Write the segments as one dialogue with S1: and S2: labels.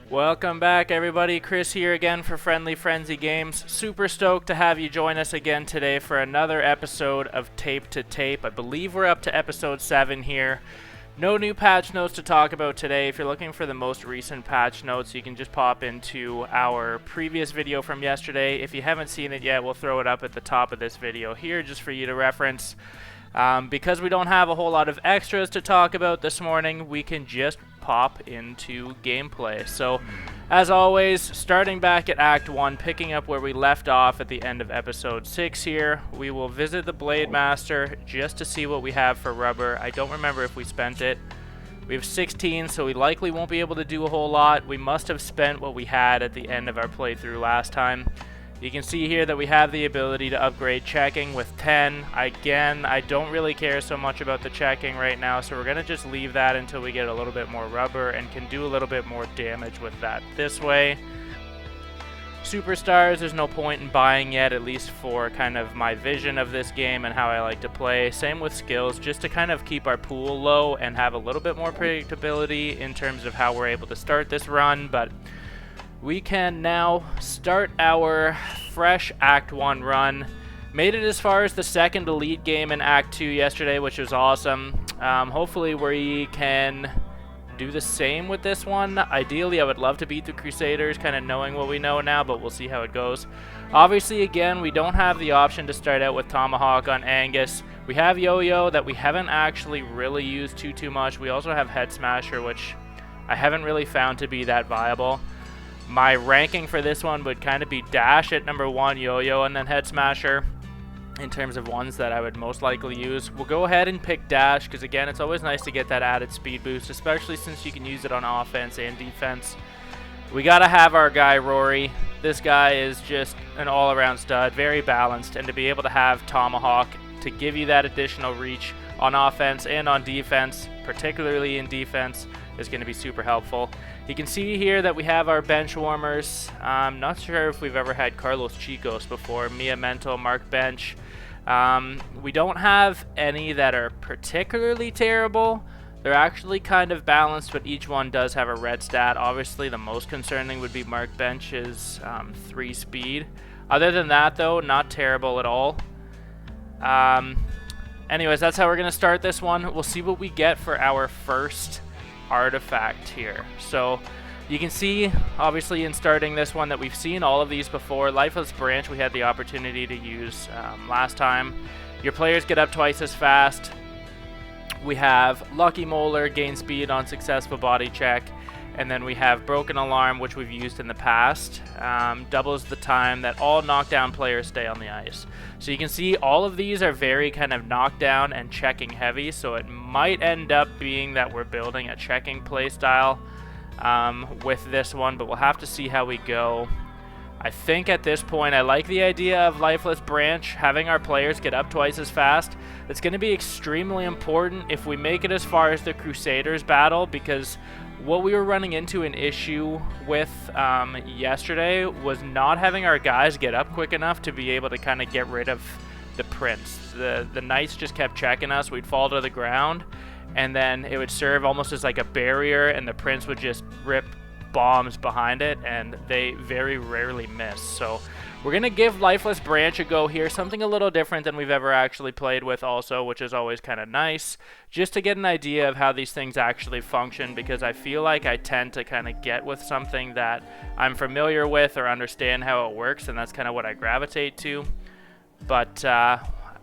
S1: Welcome back, everybody. Chris here again for Friendly Frenzy Games. Super stoked to have you join us again today for another episode of Tape to Tape. I believe we're up to episode 7 here. No new patch notes to talk about today. If you're looking for the most recent patch notes, you can just pop into our previous video from yesterday. If you haven't seen it yet, we'll throw it up at the top of this video here just for you to reference. Because we don't have a whole lot of extras to talk about this morning, we can just pop into gameplay. So, as always, starting back at Act 1, picking up where we left off at the end of Episode 6 here, we will visit the Blade Master just to see what we have for rubber. I don't remember if we spent it. We have 16, so we likely won't be able to do a whole lot. We must have spent what we had at the end of our playthrough last time. You can see here that we have the ability to upgrade checking with 10. Again, I don't really care so much about the checking right now, so we're going to just leave that until we get a little bit more rubber and can do a little bit more damage with that this way. Superstars, there's no point in buying yet, at least for kind of my vision of this game and how I like to play. Same with skills, just to kind of keep our pool low and have a little bit more predictability in terms of how we're able to start this run, but we can now start our fresh Act 1 run. Made it as far as the second elite game in Act 2 yesterday, which was awesome. Hopefully we can do the same with this one. Ideally, I would love to beat the Crusaders, kind of knowing what we know now, but we'll see how it goes. Obviously, again, we don't have the option to start out with Tomahawk on Angus. We have Yo-Yo that we haven't actually really used too much. We also have Head Smasher, which I haven't really found to be that viable. My ranking for this one would kind of be Dash at number 1, Yo-Yo, and then Head Smasher in terms of ones that I would most likely use. We'll go ahead and pick Dash because, again, it's always nice to get that added speed boost, especially since you can use it on offense and defense. We got to have our guy Rory. This guy is just an all-around stud, very balanced, and to be able to have Tomahawk to give you that additional reach on offense and on defense, particularly in defense, is going to be super helpful. You can see here that we have our bench warmers. I'm not sure if we've ever had Carlos Chicos before. Mia Mental, Mark Bench. We don't have any that are particularly terrible. They're actually kind of balanced, but each one does have a red stat. Obviously, the most concerning would be Mark Bench's 3 speed. Other than that, though, not terrible at all. Anyways, that's how we're going to start this one. We'll see what we get for our first artifact here. So you can see, obviously, in starting this one that we've seen all of these before. Lifeless Branch we had the opportunity to use last time. Your players get up twice as fast. We have Lucky Molar, gain speed on successful body check. And then we have Broken Alarm, which we've used in the past. Doubles the time that all knockdown players stay on the ice. So you can see all of these are very kind of knockdown and checking heavy. So it might end up being that we're building a checking play style with this one. But we'll have to see how we go. I think at this point I like the idea of Lifeless Branch, having our players get up twice as fast. It's going to be extremely important if we make it as far as the Crusaders battle, because what we were running into an issue with yesterday was not having our guys get up quick enough to be able to kind of get rid of the Prince. The Knights just kept checking us. We'd fall to the ground, and then it would serve almost as like a barrier, and the Prince would just rip bombs behind it, and they very rarely miss. So we're going to give Lifeless Branch a go here, something a little different than we've ever actually played with also, which is always kind of nice, just to get an idea of how these things actually function, because I feel like I tend to kind of get with something that I'm familiar with or understand how it works, and that's kind of what I gravitate to. But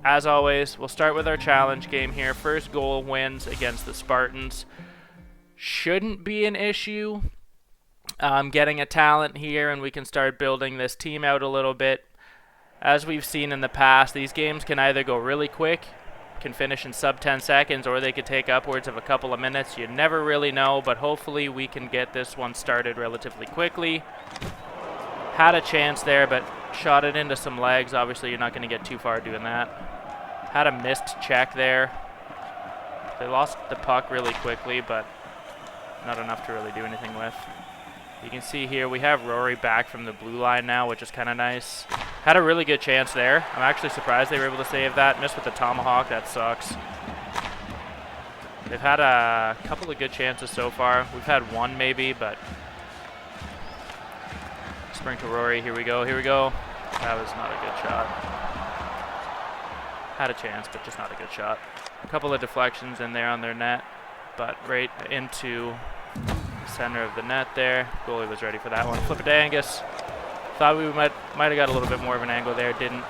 S1: as always, we'll start with our challenge game here. First goal wins against the Spartans. Shouldn't be an issue. Getting a talent here, and we can start building this team out a little bit. As we've seen in the past, these games can either go really quick, can finish in sub 10 seconds, or they could take upwards of a couple of minutes. You never really know, but hopefully we can get this one started relatively quickly. Had a chance there, but shot it into some legs. Obviously, you're not going to get too far doing that. Had a missed check there. They lost the puck really quickly, but not enough to really do anything with. You can see here we have Rory back from the blue line now, which is kind of nice. Had a really good chance there. I'm actually surprised they were able to save that. Missed with the Tomahawk. That sucks. They've had a couple of good chances so far. We've had one maybe, but Spring to Rory. Here we go. Here we go. That was not a good shot. Had a chance, but just not a good shot. A couple of deflections in there on their net, but right into the center of the net there. Goalie was ready for that one. Flip it to Angus. Thought we might have got a little bit more of an angle there. Didn't.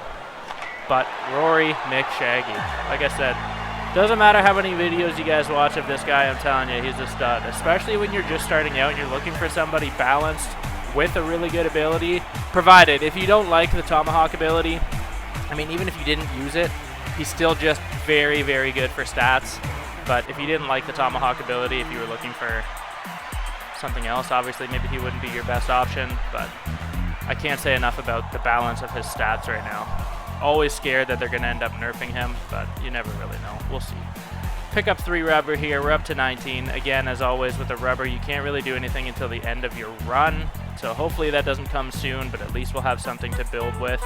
S1: But Rory McShaggy. Like I said, doesn't matter how many videos you guys watch of this guy, I'm telling you, he's a stud. Especially when you're just starting out and you're looking for somebody balanced with a really good ability. Provided, if you don't like the Tomahawk ability, I mean, even if you didn't use it, he's still just very, very good for stats. But if you didn't like the Tomahawk ability, if you were looking for something else, obviously maybe he wouldn't be your best option. But I can't say enough about the balance of his stats right now. Always scared that they're going to end up nerfing him, but you never really know. We'll see. Pick up 3 rubber here. We're up to 19. Again, as always with the rubber, you can't really do anything until the end of your run. So hopefully that doesn't come soon, but at least we'll have something to build with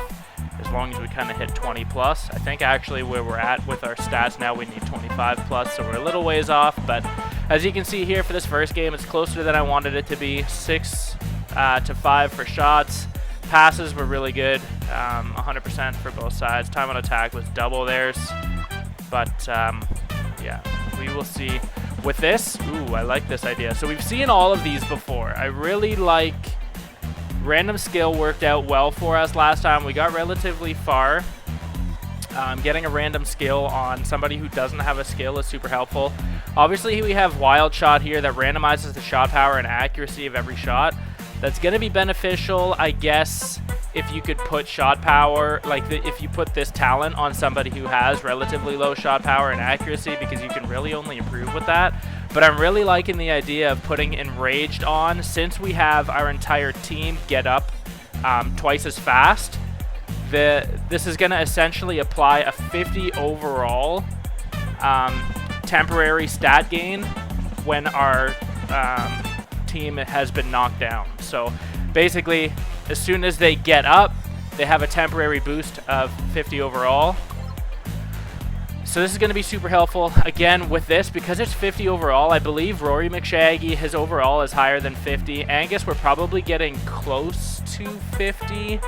S1: as long as we kind of hit 20 plus. I think actually where we're at with our stats now, we need 25 plus, so we're a little ways off. But as you can see here for this first game, it's closer than I wanted it to be. 6 to 5 for shots. Passes were really good, 100% for both sides. Time on attack was double theirs. But yeah, we will see. With this, ooh, I like this idea. So we've seen all of these before. I really like random skill worked out well for us last time. We got relatively far. Getting a random skill on somebody who doesn't have a skill is super helpful. Obviously, we have wild shot here that randomizes the shot power and accuracy of every shot. That's going to be beneficial, I guess, if you could put shot power, like if you put this talent on somebody who has relatively low shot power and accuracy, because you can really only improve with that. But I'm really liking the idea of putting Enraged on, since we have our entire team get up twice as fast. This is going to essentially apply a 50 overall temporary stat gain when our team has been knocked down. So basically, as soon as they get up, they have a temporary boost of 50 overall. So this is going to be super helpful. Again, with this, because it's 50 overall, I believe Rory McShaggy, his overall is higher than 50. Angus, we're probably getting close to 50.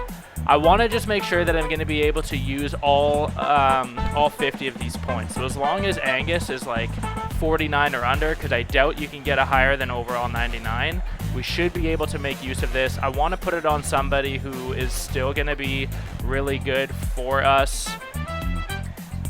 S1: I want to just make sure that I'm going to be able to use all 50 of these points. So as long as Angus is like 49 or under, because I doubt you can get a higher than overall 99, we should be able to make use of this. I want to put it on somebody who is still going to be really good for us.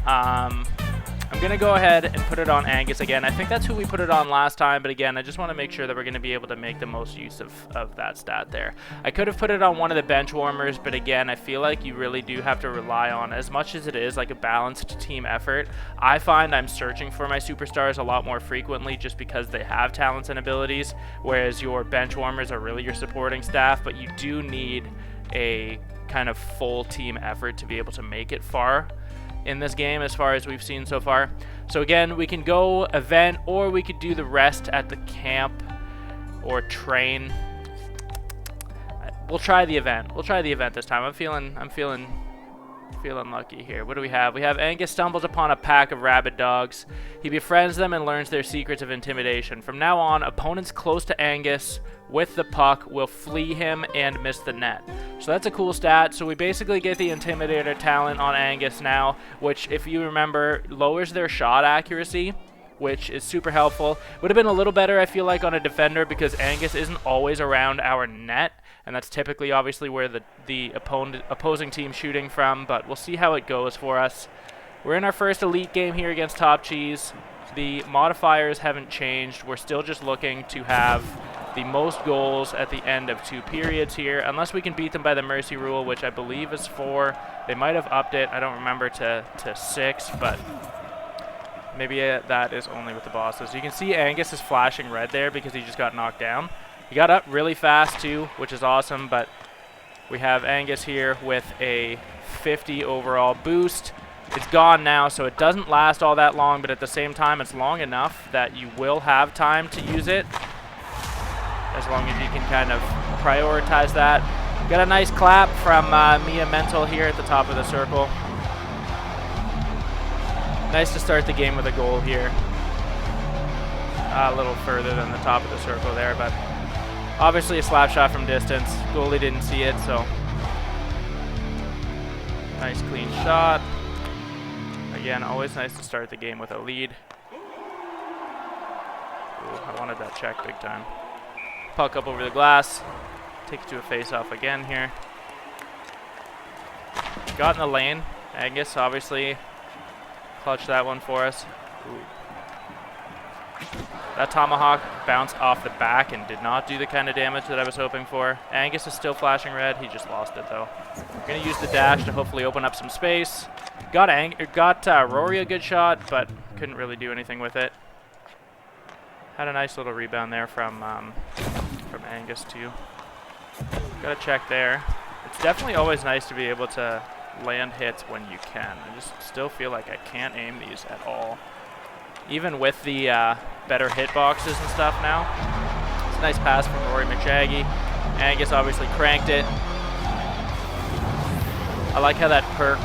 S1: I'm going to go ahead and put it on Angus again. I think that's who we put it on last time, but again, I just want to make sure that we're going to be able to make the most use of that stat there. I could have put it on one of the bench warmers, but again, I feel like you really do have to rely on, as much as it is like a balanced team effort, I find I'm searching for my superstars a lot more frequently just because they have talents and abilities, whereas your bench warmers are really your supporting staff, but you do need a kind of full team effort to be able to make it far in this game as far as we've seen so far. So again, we can go event, or we could do the rest at the camp or train. We'll try the event. We'll try the event this time. I'm feeling lucky here. What do we have? We have Angus stumbles upon a pack of rabid dogs. He befriends them and learns their secrets of intimidation. From now on, opponents close to Angus with the puck will flee him and miss the net. So that's a cool stat. So we basically get the Intimidator talent on Angus now, which, if you remember, lowers their shot accuracy, which is super helpful. Would have been a little better, I feel like, on a defender, because Angus isn't always around our net, and that's typically obviously where the opposing team's shooting from, but we'll see how it goes for us. We're in our first elite game here against Top Cheese. The modifiers haven't changed. We're still just looking to have the most goals at the end of 2 periods here, unless we can beat them by the mercy rule, which I believe is 4. They might have upped it, I don't remember, to 6, but maybe that is only with the bosses. You can see Angus is flashing red there because he just got knocked down. He got up really fast too, which is awesome, but we have Angus here with a 50 overall boost. It's gone now, so it doesn't last all that long, but at the same time, it's long enough that you will have time to use it, as long as you can kind of prioritize that. Got a nice clap from Mia Mental here at the top of the circle. Nice to start the game with a goal here. A little further than the top of the circle there, but Obviously a slap shot from distance. Goalie didn't see it, so nice clean shot. Again, always nice to start the game with a lead. Ooh, I wanted that check big time. Puck up over the glass. Take it to a face-off again here. Got in the lane. Angus obviously clutched that one for us. Ooh. That Tomahawk bounced off the back and did not do the kind of damage that I was hoping for. Angus is still flashing red. He just lost it though. We're going to use the dash to hopefully open up some space. Got Rory a good shot, but couldn't really do anything with it. Had a nice little rebound there from Angus too. Got a check there. It's definitely always nice to be able to land hits when you can. I just still feel like I can't aim these at all. Even with the better hitboxes and stuff now. It's a nice pass from Rory McShaggy. Angus obviously cranked it. I like how that perk,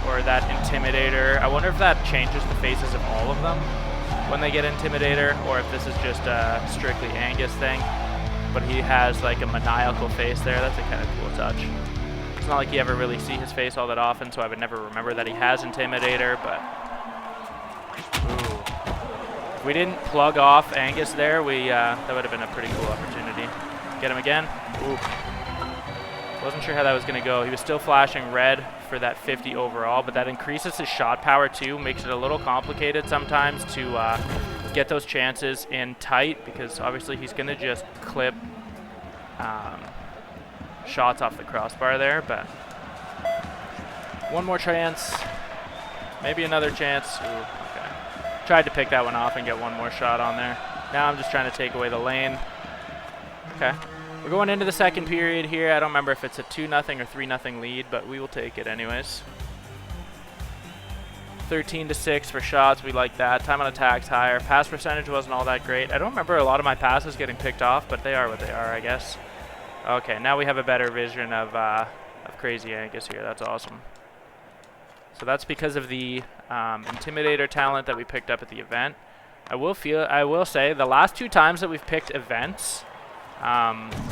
S1: or that Intimidator, I wonder if that changes the faces of all of them when they get Intimidator, or if this is just a strictly Angus thing. But he has like a maniacal face there. That's a kind of cool touch. It's not like you ever really see his face all that often, so I would never remember that he has Intimidator, but ooh. If we didn't plug off Angus there, that would have been a pretty cool opportunity. Get him again. Ooh. Wasn't sure how that was going to go. He was still flashing red for that 50 overall, but that increases his shot power too, makes it a little complicated sometimes to get those chances in tight, because obviously he's going to just clip shots off the crossbar there. But one more chance, maybe another chance. Ooh, okay. Tried to pick that one off and get one more shot on there. Now I'm just trying to take away the lane. Okay. We're going into the second period here. I don't remember if it's a 2-0 or 3-0 lead, but we will take it anyways. 13-6 for shots. We like that. Time on attack's higher. Pass percentage wasn't all that great. I don't remember a lot of my passes getting picked off, but they are what they are, I guess. Okay, now we have a better vision of Crazy Angus here. That's awesome. So that's because of the Intimidator talent that we picked up at the event. I will say the last 2 times that we've picked events,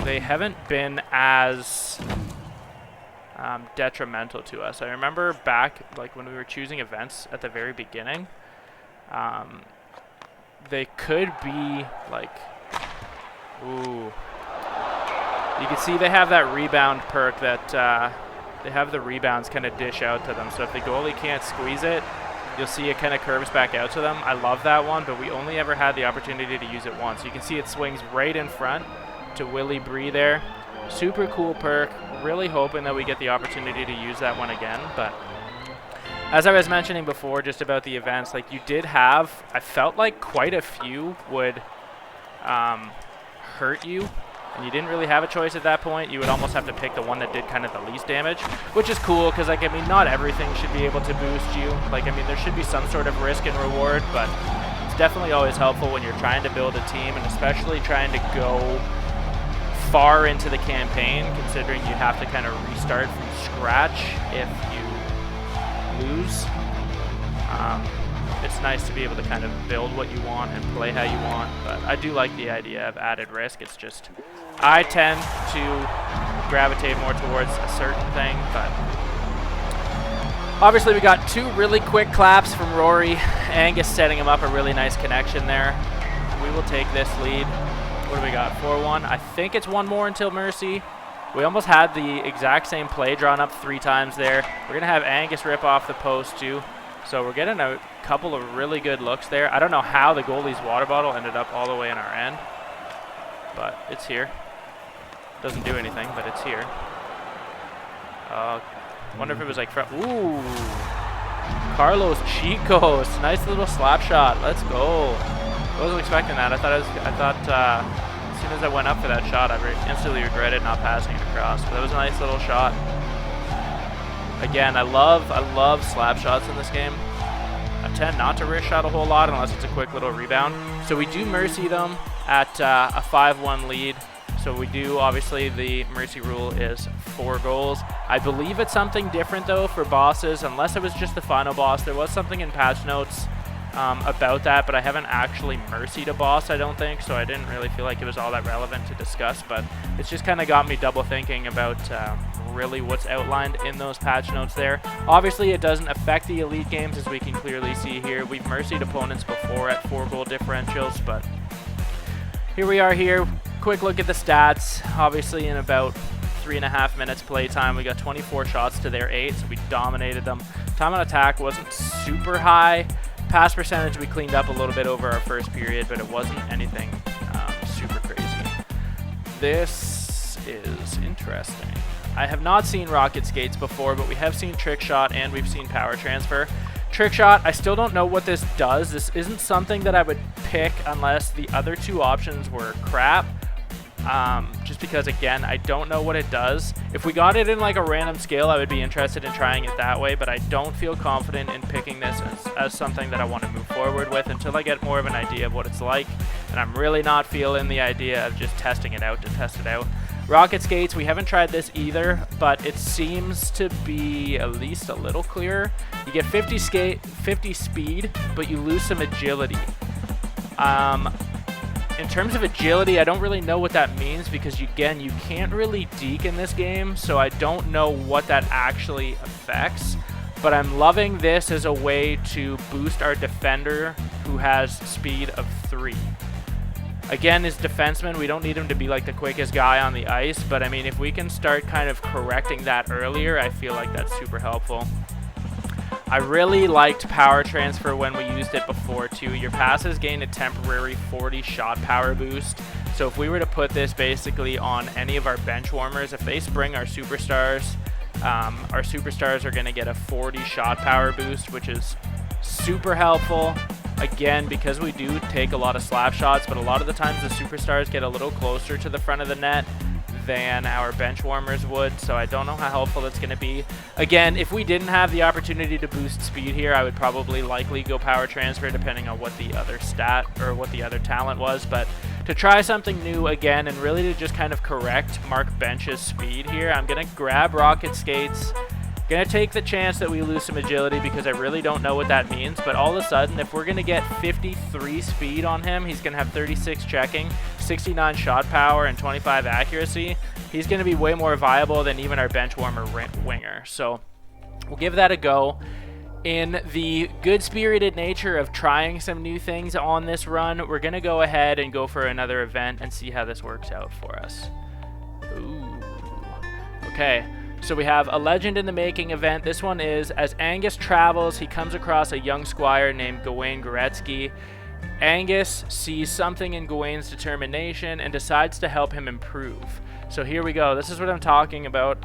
S1: they haven't been as detrimental to us. I remember back, like when we were choosing events at the very beginning, they could be like, ooh. You can see they have that rebound perk that they have the rebounds kind of dish out to them. So if the goalie can't squeeze it, you'll see it kind of curves back out to them. I love that one, but we only ever had the opportunity to use it once. You can see it swings right in front to Willie Bree there. Super cool perk. Really hoping that we get the opportunity to use that one again. But as I was mentioning before, just about the events, like you did have, I felt like quite a few would hurt you, and you didn't really have a choice at that point. You would almost have to pick the one that did kind of the least damage, which is cool because, like, I mean, not everything should be able to boost you. Like, I mean, there should be some sort of risk and reward, but it's definitely always helpful when you're trying to build a team, and especially trying to go far into the campaign, considering you have to kind of restart from scratch if you lose. It's nice to be able to kind of build what you want and play how you want, but I do like the idea of added risk. It's just I tend to gravitate more towards a certain thing, but obviously we got 2 really quick claps from Rory. Angus setting him up a really nice connection there. We will take this lead. What do we got? 4-1. I think it's one more until Mercy. We almost had the exact same play drawn up 3 times there. We're going to have Angus rip off the post too. So we're getting a couple of really good looks there. I don't know how the goalie's water bottle ended up all the way in our end, but it's here. Doesn't do anything, but it's here. Wonder if it was like ooh, Carlos Chicos, nice little slap shot. Let's go. I wasn't expecting that. I thought as soon as I went up for that shot, I instantly regretted not passing it across. But that was a nice little shot. Again, I love slap shots in this game. I tend not to wrist shot a whole lot unless it's a quick little rebound. So we do mercy them at a 5-1 lead. So we do, obviously, the mercy rule is 4 goals. I believe it's something different, though, for bosses, unless it was just the final boss. There was something in patch notes about that, but I haven't actually mercied a boss, I don't think, so I didn't really feel like it was all that relevant to discuss, but it's just kind of got me double thinking about really what's outlined in those patch notes there. Obviously, it doesn't affect the elite games, as we can clearly see here. We've mercied opponents before at 4 gold differentials, but here we are here. Quick look at the stats. Obviously, in about 3.5 minutes playtime, we got 24 shots to their 8, so we dominated them. Time on attack wasn't super high. Pass percentage we cleaned up a little bit over our first period, but it wasn't anything super crazy. This is interesting. I have not seen rocket skates before, but we have seen trick shot and we've seen power transfer. Trick shot, I still don't know what this does. This isn't something that I would pick unless the other 2 options were crap. Just because, again, I don't know what it does. If we got it in like a random skill, I would be interested in trying it that way, but I don't feel confident in picking this as something that I want to move forward with until I get more of an idea of what it's like, and I'm really not feeling the idea of just testing it out to test it out. Rocket skates, we haven't tried this either, but it seems to be at least a little clearer. You get 50 speed, but you lose some agility. In terms of agility, I don't really know what that means because, again, you can't really deke in this game, so I don't know what that actually affects. But I'm loving this as a way to boost our defender, who has speed of 3. Again, as defenseman, we don't need him to be like the quickest guy on the ice, but I mean, if we can start kind of correcting that earlier, I feel like that's super helpful. I really liked power transfer when we used it before too. Your passes gain a temporary 40 shot power boost. So if we were to put this basically on any of our bench warmers, if they spring our superstars are going to get a 40 shot power boost, which is super helpful. Again, because we do take a lot of slap shots, but a lot of the times the superstars get a little closer to the front of the net than our bench warmers would, so I don't know how helpful that's going to be. Again, if we didn't have the opportunity to boost speed here, I would probably likely go power transfer depending on what the other stat or what the other talent was, but to try something new again and really to just kind of correct Mark Bench's speed here, I'm going to grab rocket skates. Gonna take the chance that we lose some agility because I really don't know what that means, but all of a sudden, if we're gonna get 53 speed on him, he's gonna have 36 checking, 69 shot power, and 25 accuracy. He's gonna be way more viable than even our bench warmer winger. So we'll give that a go. In the good-spirited nature of trying some new things on this run, we're gonna go ahead and go for another event and see how this works out for us. Ooh. Okay. So we have a Legend in the Making event. This one is, as Angus travels, he comes across a young squire named Gawain Guretski. Angus sees something in Gawain's determination and decides to help him improve. So here we go. This is what I'm talking about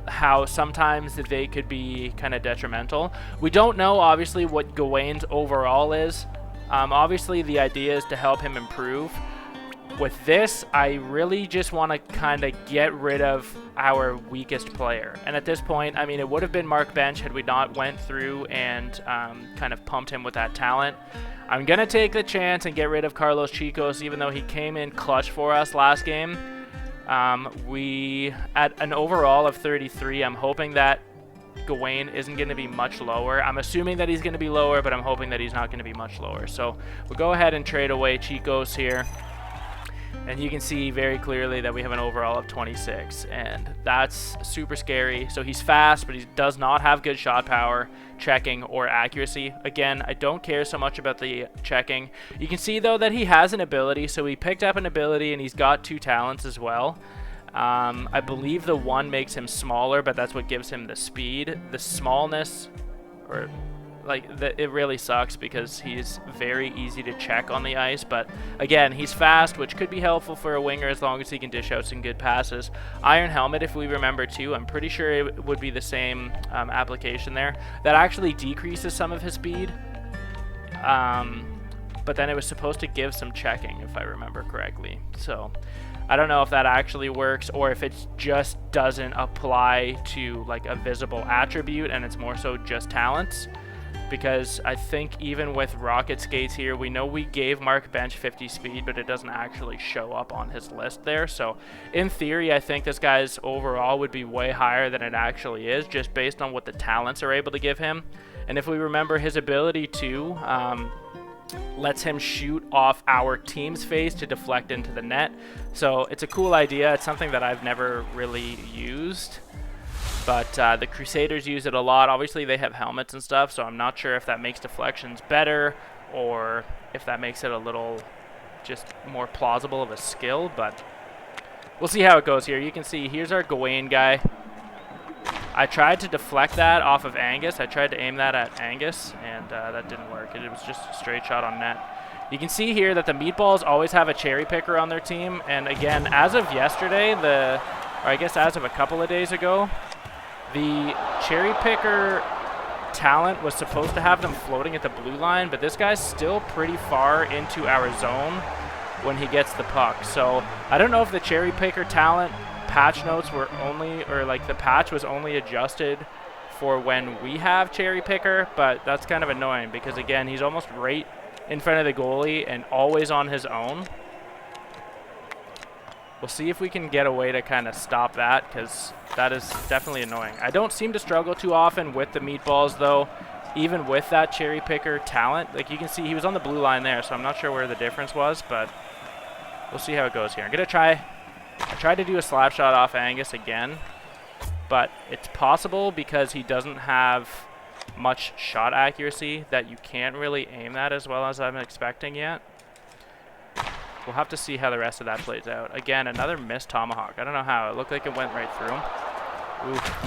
S1: how sometimes they could be kind of detrimental. We don't know, obviously, what Gawain's overall is. Obviously, the idea is to help him improve. With this, I really just want to kind of get rid of our weakest player. And at this point, I mean, it would have been Mark Bench had we not went through and kind of pumped him with that talent. I'm going to take the chance and get rid of Carlos Chicos, even though he came in clutch for us last game. We, at an overall of 33, I'm hoping that Gawain isn't going to be much lower. I'm assuming that he's going to be lower, but I'm hoping that he's not going to be much lower. So we'll go ahead and trade away Chicos here. And you can see very clearly that we have an overall of 26, and that's super scary. So he's fast, but he does not have good shot power, checking, or accuracy. Again, I don't care so much about the checking. You can see, though, that he has an ability. So he picked up an ability, and he's got 2 talents as well. I believe the one makes him smaller, but that's what gives him the speed. The smallness, or it really sucks because he's very easy to check on the ice, but again, he's fast, which could be helpful for a winger as long as he can dish out some good passes. Iron Helmet, if we remember too, I'm pretty sure it would be the same application there. That actually decreases some of his speed, but then it was supposed to give some checking, if I remember correctly. So I don't know if that actually works or if it just doesn't apply to like a visible attribute and it's more so just talents. because I think even with rocket skates here, we know we gave Mark bench 50 speed, but it doesn't actually show up on his list there. So in theory, I think this guy's overall would be way higher than it actually is, just based on what the talents are able to give him. And if we remember, his ability to lets him shoot off our team's face to deflect into the net. So it's a cool idea. It's something that I've never really used, but the Crusaders use it a lot. Obviously they have helmets and stuff, so I'm not sure if that makes deflections better or if that makes it a little just more plausible of a skill, but we'll see how it goes here. You can see here's our Gawain guy. I tried to deflect that off of Angus. I tried to aim that at Angus, and that didn't work. It was just a straight shot on net. You can see here that the Meatballs always have a cherry picker on their team, and again, as of yesterday, or I guess as of a couple of days ago, the cherry picker talent was supposed to have them floating at the blue line, but this guy's still pretty far into our zone when he gets the puck. So I don't know if the cherry picker talent patch notes were only, or like the patch was only adjusted for when we have cherry picker, but that's kind of annoying because again, he's almost right in front of the goalie and always on his own. We'll see if we can get a way to kind of stop that, because that is definitely annoying. I don't seem to struggle too often with the Meatballs though, even with that cherry picker talent. Like you can see he was on the blue line there, so I'm not sure where the difference was, but we'll see how it goes here. I'm gonna I tried to do a slap shot off Angus again, but it's possible because he doesn't have much shot accuracy that you can't really aim that as well as I'm expecting yet. We'll have to see how the rest of that plays out. Again, another missed Tomahawk. I don't know how. It looked like it went right through him. Oof.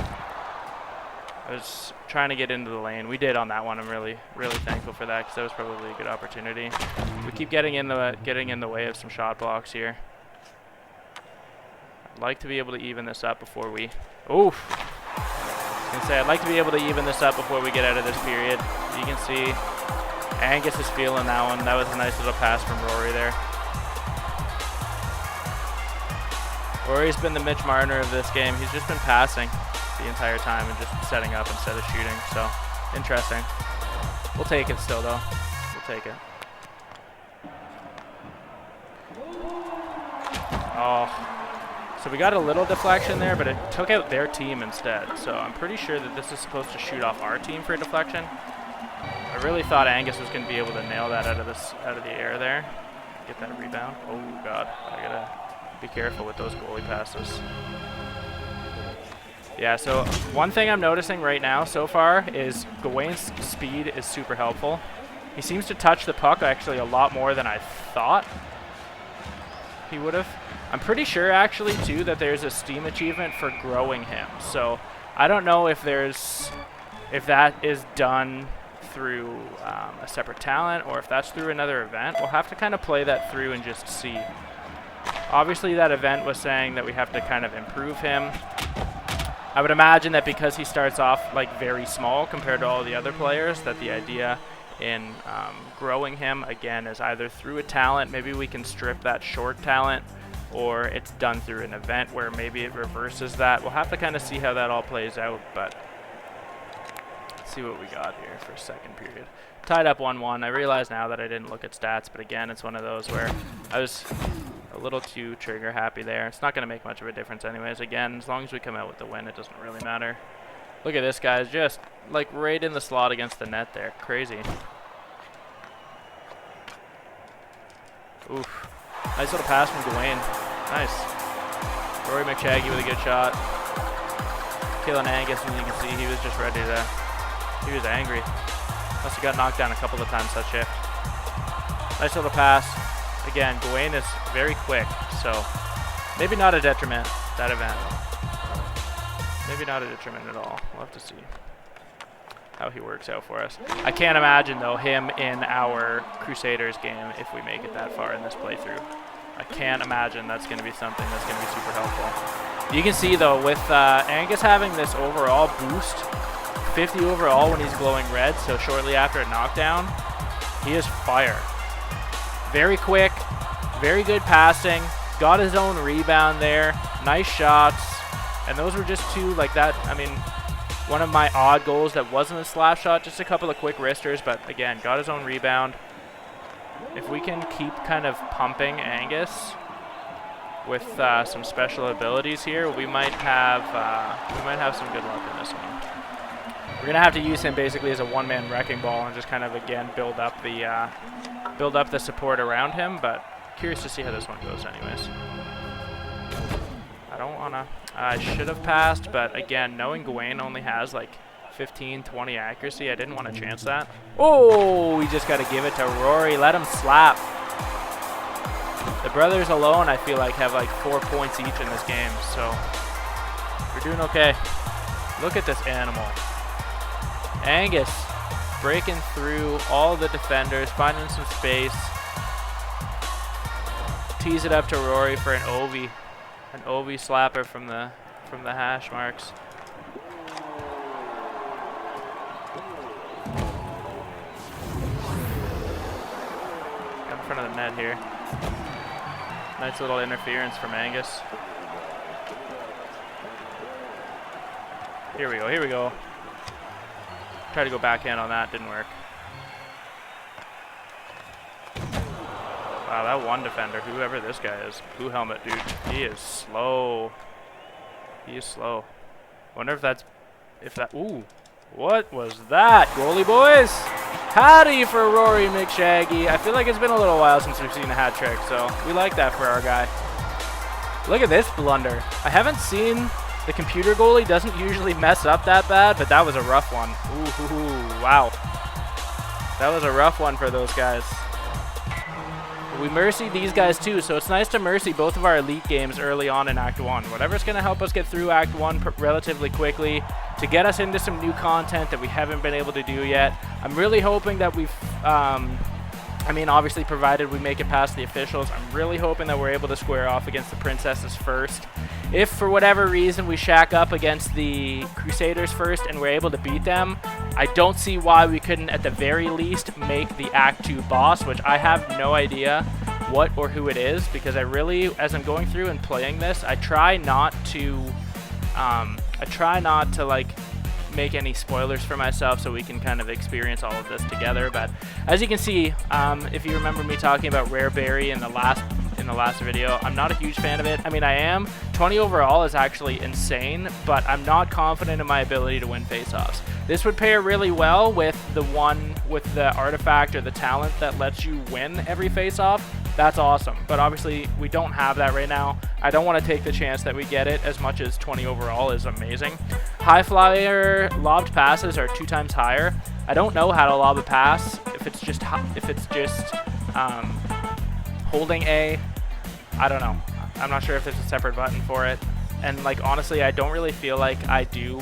S1: I was trying to get into the lane. We did on that one. I'm really thankful for that because that was probably a good opportunity. We keep getting in the way of some shot blocks here. I'd like to be able to even this up before we... Oof! I was going to say, I'd like to be able to even this up before we get out of this period. You can see Angus is feeling that one. That was a nice little pass from Rory there. Rory's been the Mitch Marner of this game. He's just been passing the entire time and just setting up instead of shooting. So, interesting. We'll take it still, though. We'll take it. Oh. So we got a little deflection there, but it took out their team instead. So I'm pretty sure that this is supposed to shoot off our team for a deflection. I really thought Angus was going to be able to nail that out of the air there. Get that rebound. Oh, God. I got to be careful with those goalie passes. Yeah, so one thing I'm noticing right now so far is Gawain's speed is super helpful. He seems to touch the puck actually a lot more than I thought he would have. I'm pretty sure actually too that there's a Steam achievement for growing him. So I don't know if that is done through a separate talent or if that's through another event. We'll have to kind of play that through and just see. Obviously that event was saying that we have to kind of improve him. I would imagine that because he starts off like very small compared to all the other players, that the idea in growing him again is either through a talent, maybe we can strip that short talent, or it's done through an event where maybe it reverses that. We'll have to kind of see how that all plays out, but let's see what we got here for second period. Tied up 1-1. I realize now that I didn't look at stats, but again, it's one of those where I was a little too trigger happy there. It's not going to make much of a difference anyways. Again, as long as we come out with the win, it doesn't really matter. Look at this, guys. Just like right in the slot against the net there. Crazy. Oof. Nice little pass from Gawain. Nice. Rory McShaggy with a good shot. Killing Angus, and you can see he was just ready to... He was angry. Must have got knocked down a couple of times that shift. Nice little pass. Again, Gawain is very quick, so maybe not a detriment, that event. Maybe not a detriment at all. We'll have to see how he works out for us. I can't imagine, though, him in our Crusaders game if we make it that far in this playthrough. I can't imagine that's going to be something that's going to be super helpful. You can see, though, with Angus having this overall boost, 50 overall when he's glowing red, so shortly after a knockdown, he is fire. Very quick, very good passing, got his own rebound there, nice shots, and those were just two like that. I mean, one of my odd goals that wasn't a slap shot, just a couple of quick wristers, but again, got his own rebound. If we can keep kind of pumping Angus with some special abilities here, we might have some good luck in this one. We're gonna have to use him basically as a one-man wrecking ball and just kind of again build up the support around him. But curious to see how this one goes, anyways. I don't wanna. I should have passed, but again, knowing Gawain only has like 15-20 accuracy, I didn't want to chance that. Oh, we just got to give it to Rory. Let him slap. The brothers alone, I feel like, have like 4 points each in this game, so we're doing okay. Look at this animal. Angus breaking through all the defenders, finding some space. Tease it up to Rory for an Ovi. An Ovi slapper from the hash marks. Got in front of the net here. Nice little interference from Angus. Here we go, here we go. Tried to go backhand on that, didn't work. Wow, that one defender, whoever this guy is, blue helmet, dude, he is slow. He is slow. Wonder if that, ooh, what was that, goalie boys? Howdy for Rory McShaggy. I feel like it's been a little while since we've seen a hat trick, so we like that for our guy. Look at this blunder. I haven't seen, the computer goalie doesn't usually mess up that bad, but that was a rough one. Ooh, wow. That was a rough one for those guys. We mercy these guys too, so it's nice to mercy both of our elite games early on in Act 1. Whatever's going to help us get through Act 1 relatively quickly to get us into some new content that we haven't been able to do yet. I'm really hoping that we've, I mean, obviously provided we make it past the officials, I'm really hoping that we're able to square off against the princesses first. If for whatever reason we shack up against the Crusaders first and we're able to beat them, I don't see why we couldn't at the very least make the Act 2 boss, which I have no idea what or who it is, because I really, as I'm going through and playing this, I try not to like make any spoilers for myself so we can kind of experience all of this together. But as you can see, if you remember me talking about Rare Berry in the last video, I'm not a huge fan of it. I mean, I am. 20 overall is actually insane, but I'm not confident in my ability to win face-offs. This would pair really well with the artifact or the talent that lets you win every face-off. That's awesome, but obviously we don't have that right now. I don't want to take the chance that we get it, as much as 20 overall is amazing. High flyer lobbed passes are 2 times higher. I don't know how to lob a pass if it's just holding A. I don't know. I'm not sure if there's a separate button for it. And like honestly, I don't really feel like I do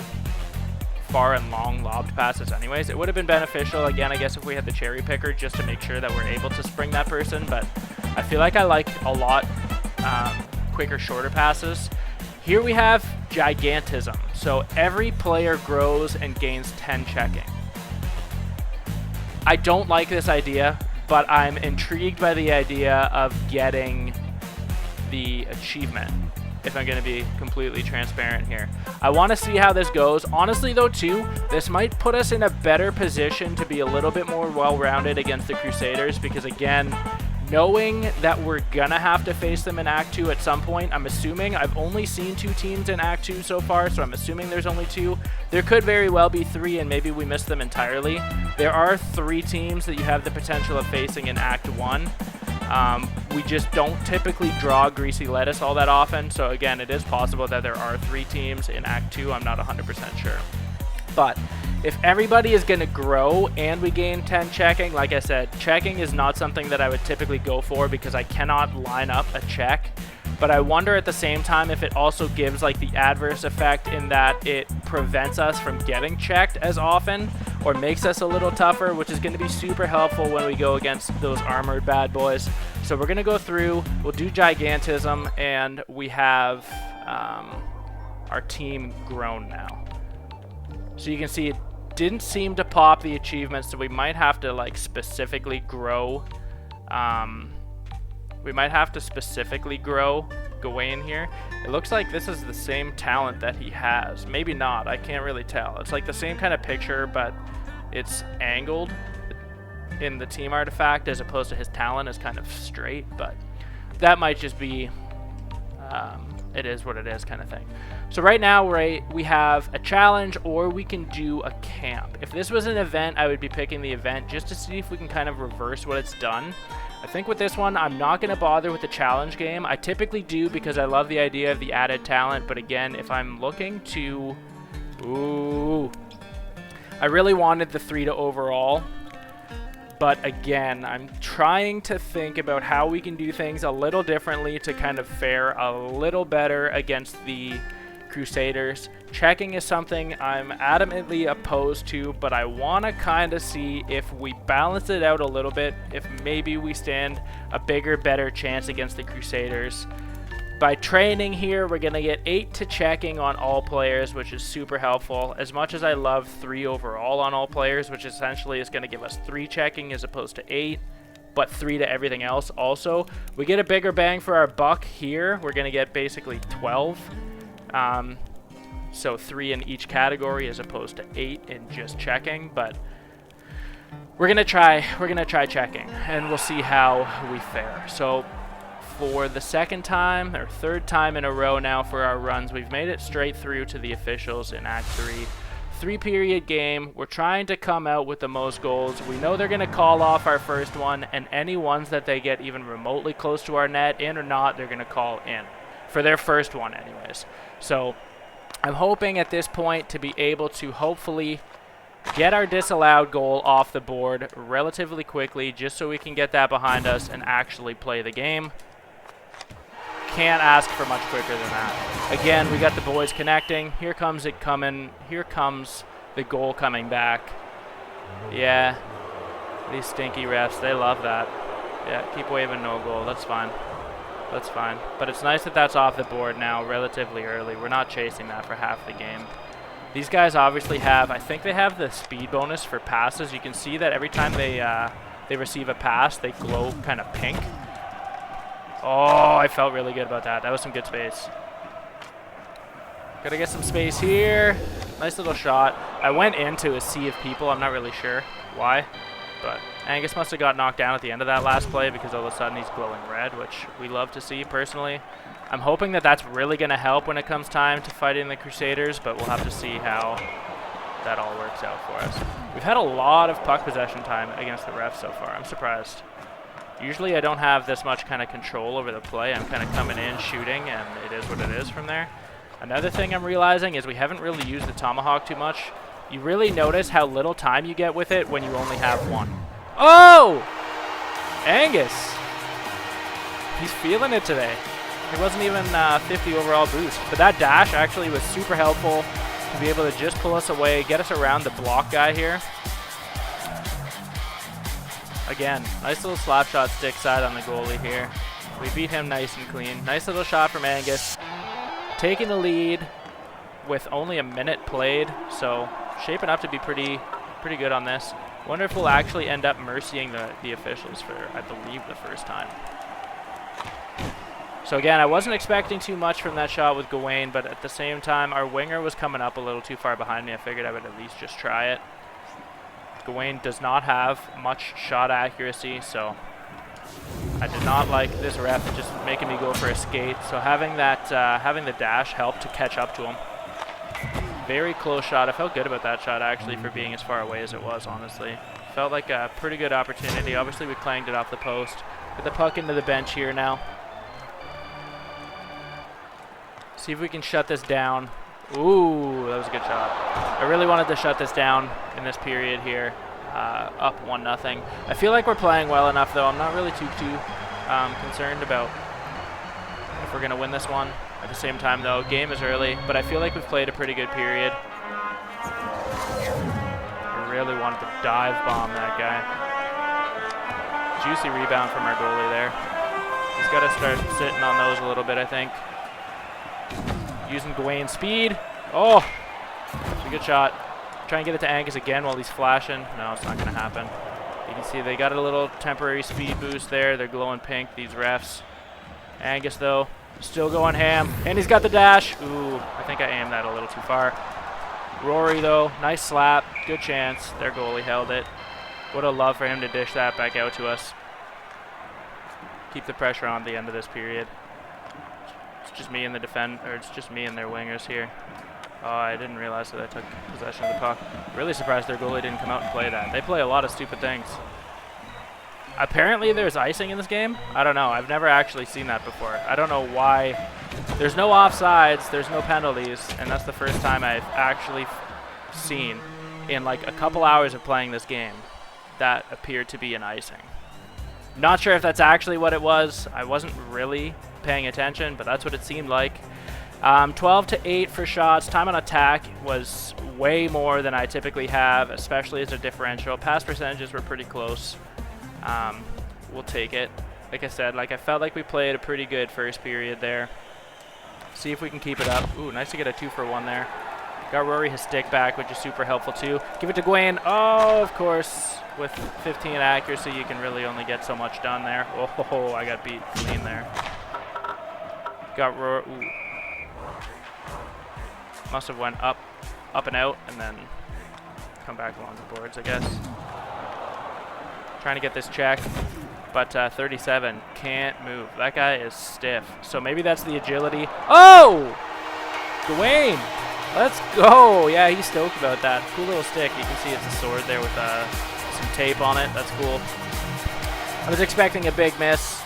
S1: far and long lobbed passes anyways. It would have been beneficial, again, I guess, if we had the cherry picker just to make sure that we're able to spring that person, but I feel like I like a lot quicker, shorter passes. Here we have Gigantism. So every player grows and gains 10 checking. I don't like this idea, but I'm intrigued by the idea of getting the achievement, if I'm going to be completely transparent here. I want to see how this goes. Honestly, though, too, this might put us in a better position to be a little bit more well-rounded against the Crusaders, because, again, knowing that we're going to have to face them in Act 2 at some point, I'm assuming. I've only seen 2 teams in Act 2 so far, so I'm assuming there's only 2. There could very well be 3, and maybe we missed them entirely. There are 3 teams that you have the potential of facing in Act 1. We just don't typically draw Greasy Lettuce all that often, so again, it is possible that there are 3 teams in Act 2. I'm not 100% sure. But if everybody is going to grow and we gain 10 checking, like I said, checking is not something that I would typically go for because I cannot line up a check. But I wonder at the same time if it also gives like the adverse effect in that it prevents us from getting checked as often or makes us a little tougher, which is going to be super helpful when we go against those armored bad boys. So we're going to go through, we'll do Gigantism, and we have our team grown now. So you can see it didn't seem to pop the achievements, so we might have to like specifically grow. We might have to specifically grow Gawain here. It looks like this is the same talent that he has. Maybe not, I can't really tell. It's like the same kind of picture, but it's angled in the team artifact as opposed to his talent is kind of straight, but that might just be it is what it is kind of thing. So right now we have a challenge, or we can do a camp. If this was an event, I would be picking the event just to see if we can kind of reverse what it's done. I think with this one, I'm not going to bother with the challenge game. I typically do because I love the idea of the added talent, but again, if I'm looking to... Ooh. I really wanted the 3 to overall. But again, I'm trying to think about how we can do things a little differently to kind of fare a little better against the Crusaders. Checking is something I'm adamantly opposed to, but I want to kind of see if we balance it out a little bit, if maybe we stand a bigger, better chance against the Crusaders. By training here, we're going to get 8 to checking on all players, which is super helpful. As much as I love 3 overall on all players, which essentially is going to give us 3 checking as opposed to 8, but 3 to everything else also. We get a bigger bang for our buck here. We're going to get basically 12. So 3 in each category as opposed to 8 in just checking, but we're going to try checking, and we'll see how we fare. So for the second time or third time in a row now for our runs, we've made it straight through to the officials in Act 3. 3-period game. We're trying to come out with the most goals. We know they're going to call off our first one, and any ones that they get even remotely close to our net, in or not, they're going to call in. For their first one anyways. So I'm hoping at this point to be able to hopefully get our disallowed goal off the board relatively quickly, just so we can get that behind us and actually play the game. Can't ask for much quicker than that. Again, we got the boys connecting. Here comes it coming. Here comes the goal coming back. Yeah, these stinky refs, they love that. Yeah, keep waving no goal. That's fine. That's fine. But it's nice that that's off the board now relatively early. We're not chasing that for half the game. These guys obviously have, I think they have the speed bonus for passes. You can see that every time they receive a pass, they glow kind of pink. Oh, I felt really good about that. That was some good space. Gotta get some space here. Nice little shot. I went into a sea of people. I'm not really sure why, but Angus must have got knocked down at the end of that last play because all of a sudden he's glowing red, which we love to see personally. I'm hoping that that's really going to help when it comes time to fighting the Crusaders, but we'll have to see how that all works out for us. We've had a lot of puck possession time against the refs so far. I'm surprised. Usually I don't have this much kind of control over the play. I'm kind of coming in, shooting, and it is what it is from there. Another thing I'm realizing is we haven't really used the Tomahawk too much. You really notice how little time you get with it when you only have one. Oh! Angus! He's feeling it today. It wasn't even 50 overall boost, but that dash actually was super helpful to be able to just pull us away, get us around the block guy here. Again, nice little slap shot stick side on the goalie here. We beat him nice and clean. Nice little shot from Angus. Taking the lead with only a minute played, so shaping up to be pretty good on this. Wonder if we'll actually end up mercying the officials for, I believe, the first time. So again, I wasn't expecting too much from that shot with Gawain, but at the same time, our winger was coming up a little too far behind me. I figured I would at least just try it. Gawain does not have much shot accuracy, so I did not like this ref just making me go for a skate. So having that, having the dash helped to catch up to him. Very close shot. I felt good about that shot actually for being as far away as it was, honestly. Felt like a pretty good opportunity. Obviously we clanged it off the post. Get the puck into the bench here now. See if we can shut this down. Ooh, that was a good shot. I really wanted to shut this down in this period here. Up 1-0. I feel like we're playing well enough though. I'm not really too concerned about if we're going to win this one. At the same time though, game is early, but I feel like we've played a pretty good period. I really wanted to dive bomb that guy. Juicy rebound from our goalie there. He's got to start sitting on those a little bit, I think. Using Gawain's speed. Oh, it's a good shot. Try and get it to Angus again while he's flashing. No, it's not going to happen. You can see they got a little temporary speed boost there. They're glowing pink, these refs. Angus, though, Still going ham. And he's got the dash. Ooh, I think I aimed that a little too far. Rory, though, nice slap. Good chance. Their goalie held it. Would have loved for him to dish that back out to us. Keep the pressure on at the end of this period. It's just me and it's just me and their wingers here. Oh, I didn't realize that I took possession of the puck. Really surprised their goalie didn't come out and play that. They play a lot of stupid things. Apparently there's icing in this game. I don't know. I've never actually seen that before. I don't know why. There's no offsides. There's no penalties. And that's the first time I've actually seen in like a couple hours of playing this game that appeared to be an icing. Not sure if that's actually what it was. I wasn't really paying attention, but that's what it seemed like. 12 to 8 for shots. Time on attack was way more than I typically have, especially as a differential. Pass percentages were pretty close. We'll take it. Like I said, I felt like we played a pretty good first period there. See if we can keep it up. Ooh, nice to get a 2-for-1 there. Got Rory his stick back, which is super helpful too. Give it to Gawain. Oh, of course. With 15 accuracy, you can really only get so much done there. Oh, I got beat clean there. Got Rory. Ooh. Must have went up and out, and then come back along the boards, I guess. Trying to get this check, but 37 can't move. That guy is stiff. So maybe that's the agility. Oh! Gawain! Let's go! Yeah, he's stoked about that. Cool little stick. You can see it's a sword there with some tape on it. That's cool. I was expecting a big miss,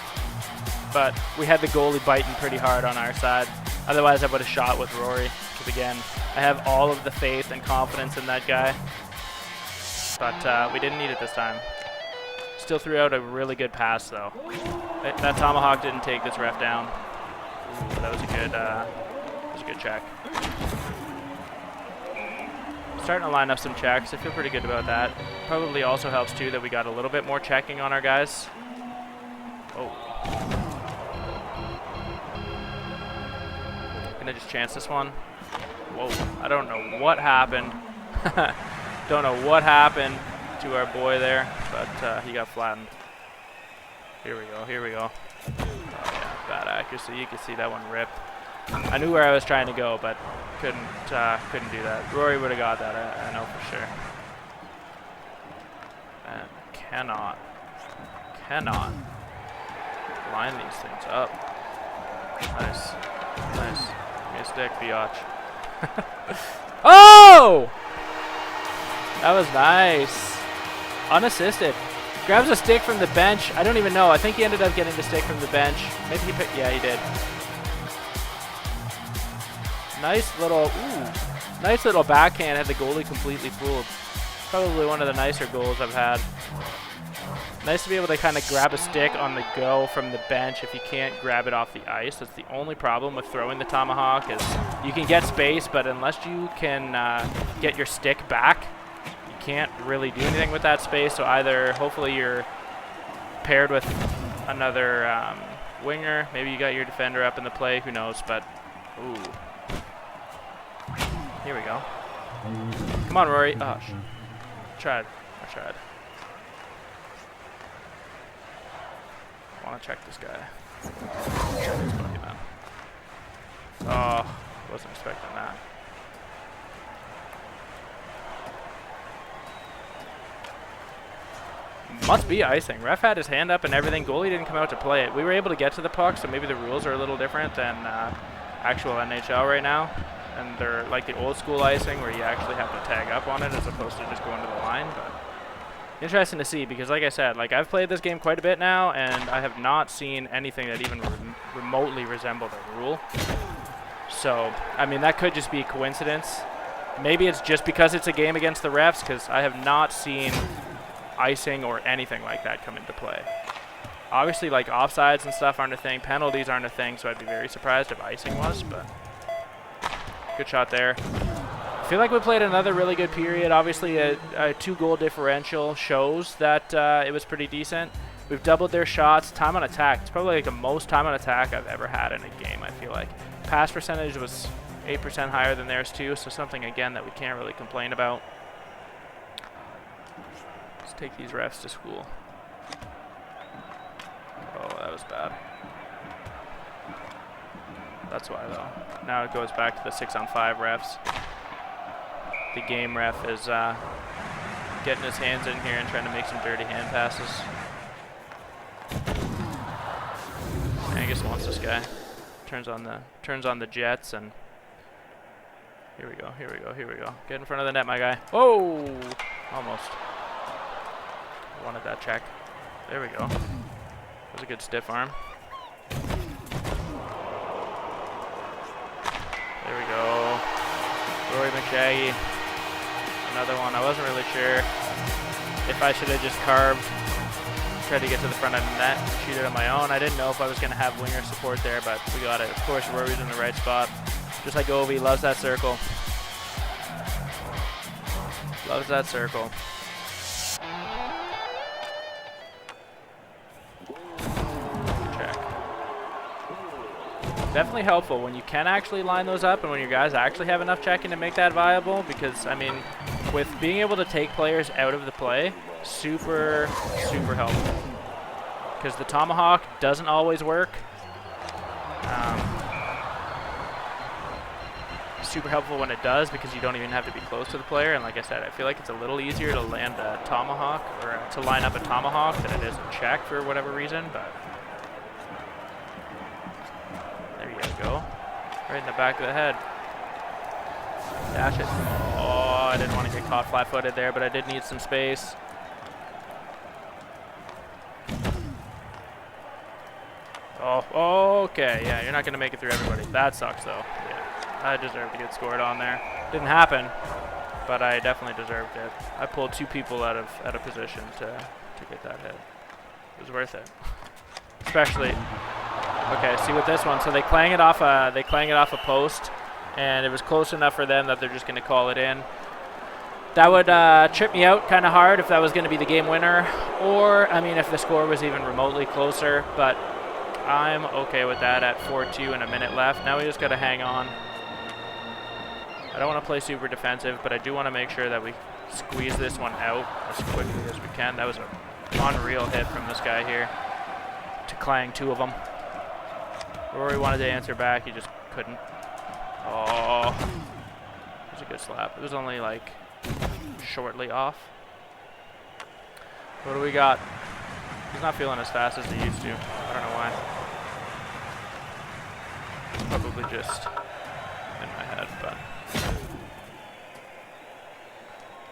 S1: but we had the goalie biting pretty hard on our side. Otherwise, I would have shot with Rory. Because again, I have all of the faith and confidence in that guy. But we didn't need it this time. Still threw out a really good pass, though. That Tomahawk didn't take this ref down. Ooh, that was a good check. Starting to line up some checks. I feel pretty good about that. Probably also helps, too, that we got a little bit more checking on our guys. Oh. Gonna just chance this one. Whoa. I don't know what happened. Don't know what happened to our boy there, but he got flattened. Here we go, here we go. Oh yeah, bad accuracy. You can see that one ripped. I knew where I was trying to go, but couldn't do that. Rory would have got that, I know for sure. And cannot line these things up. Nice. Nice. Give me a stick, biatch. Oh! That was nice. Unassisted. Grabs a stick from the bench. I don't even know. I think he ended up getting the stick from the bench. Maybe he picked. Yeah, he did. Nice little backhand. Had the goalie completely fooled. Probably one of the nicer goals I've had. Nice to be able to kind of grab a stick on the go from the bench if you can't grab it off the ice. That's the only problem with throwing the Tomahawk is you can get space, but unless you can get your stick back, you can't really do anything with that space. So either hopefully you're paired with another winger. Maybe you got your defender up in the play. Who knows? But, ooh. Here we go. Come on, Rory. Oh, I tried. I want to check this guy. Oh, wasn't expecting that. Must be icing. Ref had his hand up and everything. Goalie didn't come out to play it. We were able to get to the puck, so maybe the rules are a little different than actual NHL right now. And they're like the old school icing where you actually have to tag up on it as opposed to just going to the line. But interesting to see because, like I said, I've played this game quite a bit now, and I have not seen anything that even remotely resembled a rule. So, I mean, that could just be coincidence. Maybe it's just because it's a game against the refs, because I have not seen icing or anything like that come into play. Obviously, offsides and stuff aren't a thing. Penalties aren't a thing, so I'd be very surprised if icing was, but good shot there. I feel like we played another really good period. Obviously, a 2-goal differential shows that it was pretty decent. We've doubled their shots. Time on attack. It's probably the most time on attack I've ever had in a game, I feel like. Pass percentage was 8% higher than theirs, too, so something, again, that we can't really complain about. Let's take these refs to school. Oh, that was bad. That's why, though. Now it goes back to the 6-on-5 refs. The game ref is getting his hands in here and trying to make some dirty hand passes. Angus wants this guy. Turns on the jets, and here we go. Here we go. Here we go. Get in front of the net, my guy. Oh, almost. Wanted that check. There we go. That was a good stiff arm. There we go. Rory McShaggy. Another one. I wasn't really sure if I should have just carved, tried to get to the front of the net and shoot it on my own. I didn't know if I was going to have winger support there, but we got it. Of course, Rory's in the right spot. Just like Ovi, loves that circle. Loves that circle. Definitely helpful when you can actually line those up and when your guys actually have enough checking to make that viable, because, I mean, with being able to take players out of the play, super, super helpful. Because the Tomahawk doesn't always work. Super helpful when it does, because you don't even have to be close to the player. And like I said, I feel like it's a little easier to land a Tomahawk, or to line up a Tomahawk, than it is a check for whatever reason, but... Go. Right in the back of the head. Dash it. Oh, I didn't want to get caught flat-footed there, but I did need some space. Oh, okay. Yeah, you're not going to make it through everybody. That sucks, though. Yeah, I deserved to get scored on there. Didn't happen, but I definitely deserved it. I pulled 2 people out of position to get that hit. It was worth it. Especially... Okay, see with this one, so they clang it off a post, and it was close enough for them that they're just going to call it in. That would trip me out kind of hard if that was going to be the game winner, or, I mean, if the score was even remotely closer, but I'm okay with that at 4-2 and a minute left. Now we just got to hang on. I don't want to play super defensive, but I do want to make sure that we squeeze this one out as quickly as we can. That was an unreal hit from this guy here to clang 2 of them. Rory wanted to answer back, he just couldn't. Oh, it was a good slap. It was only like shortly off. What do we got? He's not feeling as fast as he used to. I don't know why. Probably just in my head, but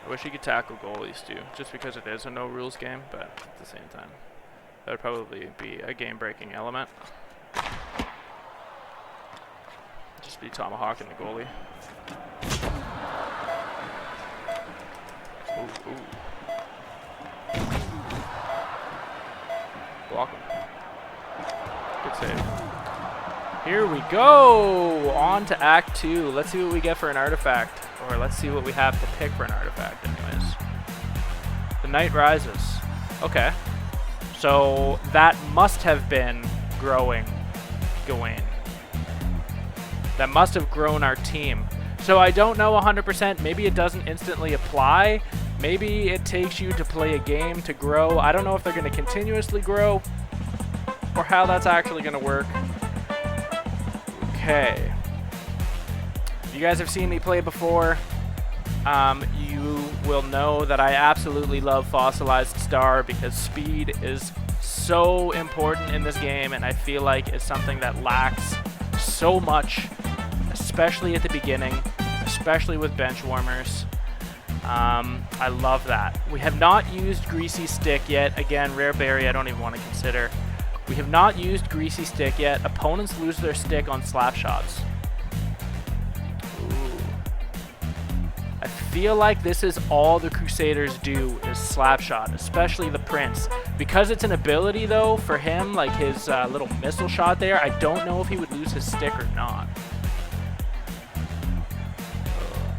S1: I wish he could tackle goalies too, just because it is a no rules game, but at the same time, that would probably be a game-breaking element. Just be Tomahawk and the goalie. Ooh, ooh. Block him. Good save. Here we go! On to Act 2. Let's see what we get for an artifact. Or let's see what we have to pick for an artifact anyways. The Night Rises. Okay. So that must have been growing Gawain. That must have grown our team. So I don't know 100%. Maybe it doesn't instantly apply. Maybe it takes you to play a game to grow. I don't know if they're going to continuously grow or how that's actually going to work. Okay. If you guys have seen me play before, you will know that I absolutely love Fossilized Star because speed is so important in this game, and I feel like it's something that lacks so much, especially at the beginning, especially with bench warmers. I love that. We have not used Greasy Stick yet. Again, rare berry I don't even want to consider. We have not used Greasy Stick yet. Opponents lose their stick on slap shots. Ooh. I feel like this is all the Crusaders do is slap shot, especially the Prince. Because it's an ability though for him, like his little missile shot there, I don't know if he would lose his stick or not.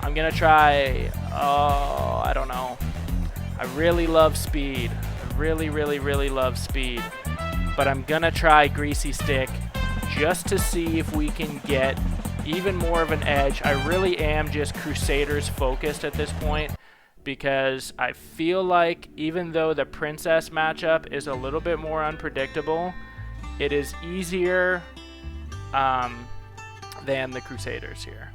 S1: I'm gonna try, oh, I don't know. I really love speed. I really, really, really love speed. But I'm gonna try Greasy Stick just to see if we can get even more of an edge. I really am just Crusaders focused at this point because I feel like even though the Princess matchup is a little bit more unpredictable, it is easier than the Crusaders here.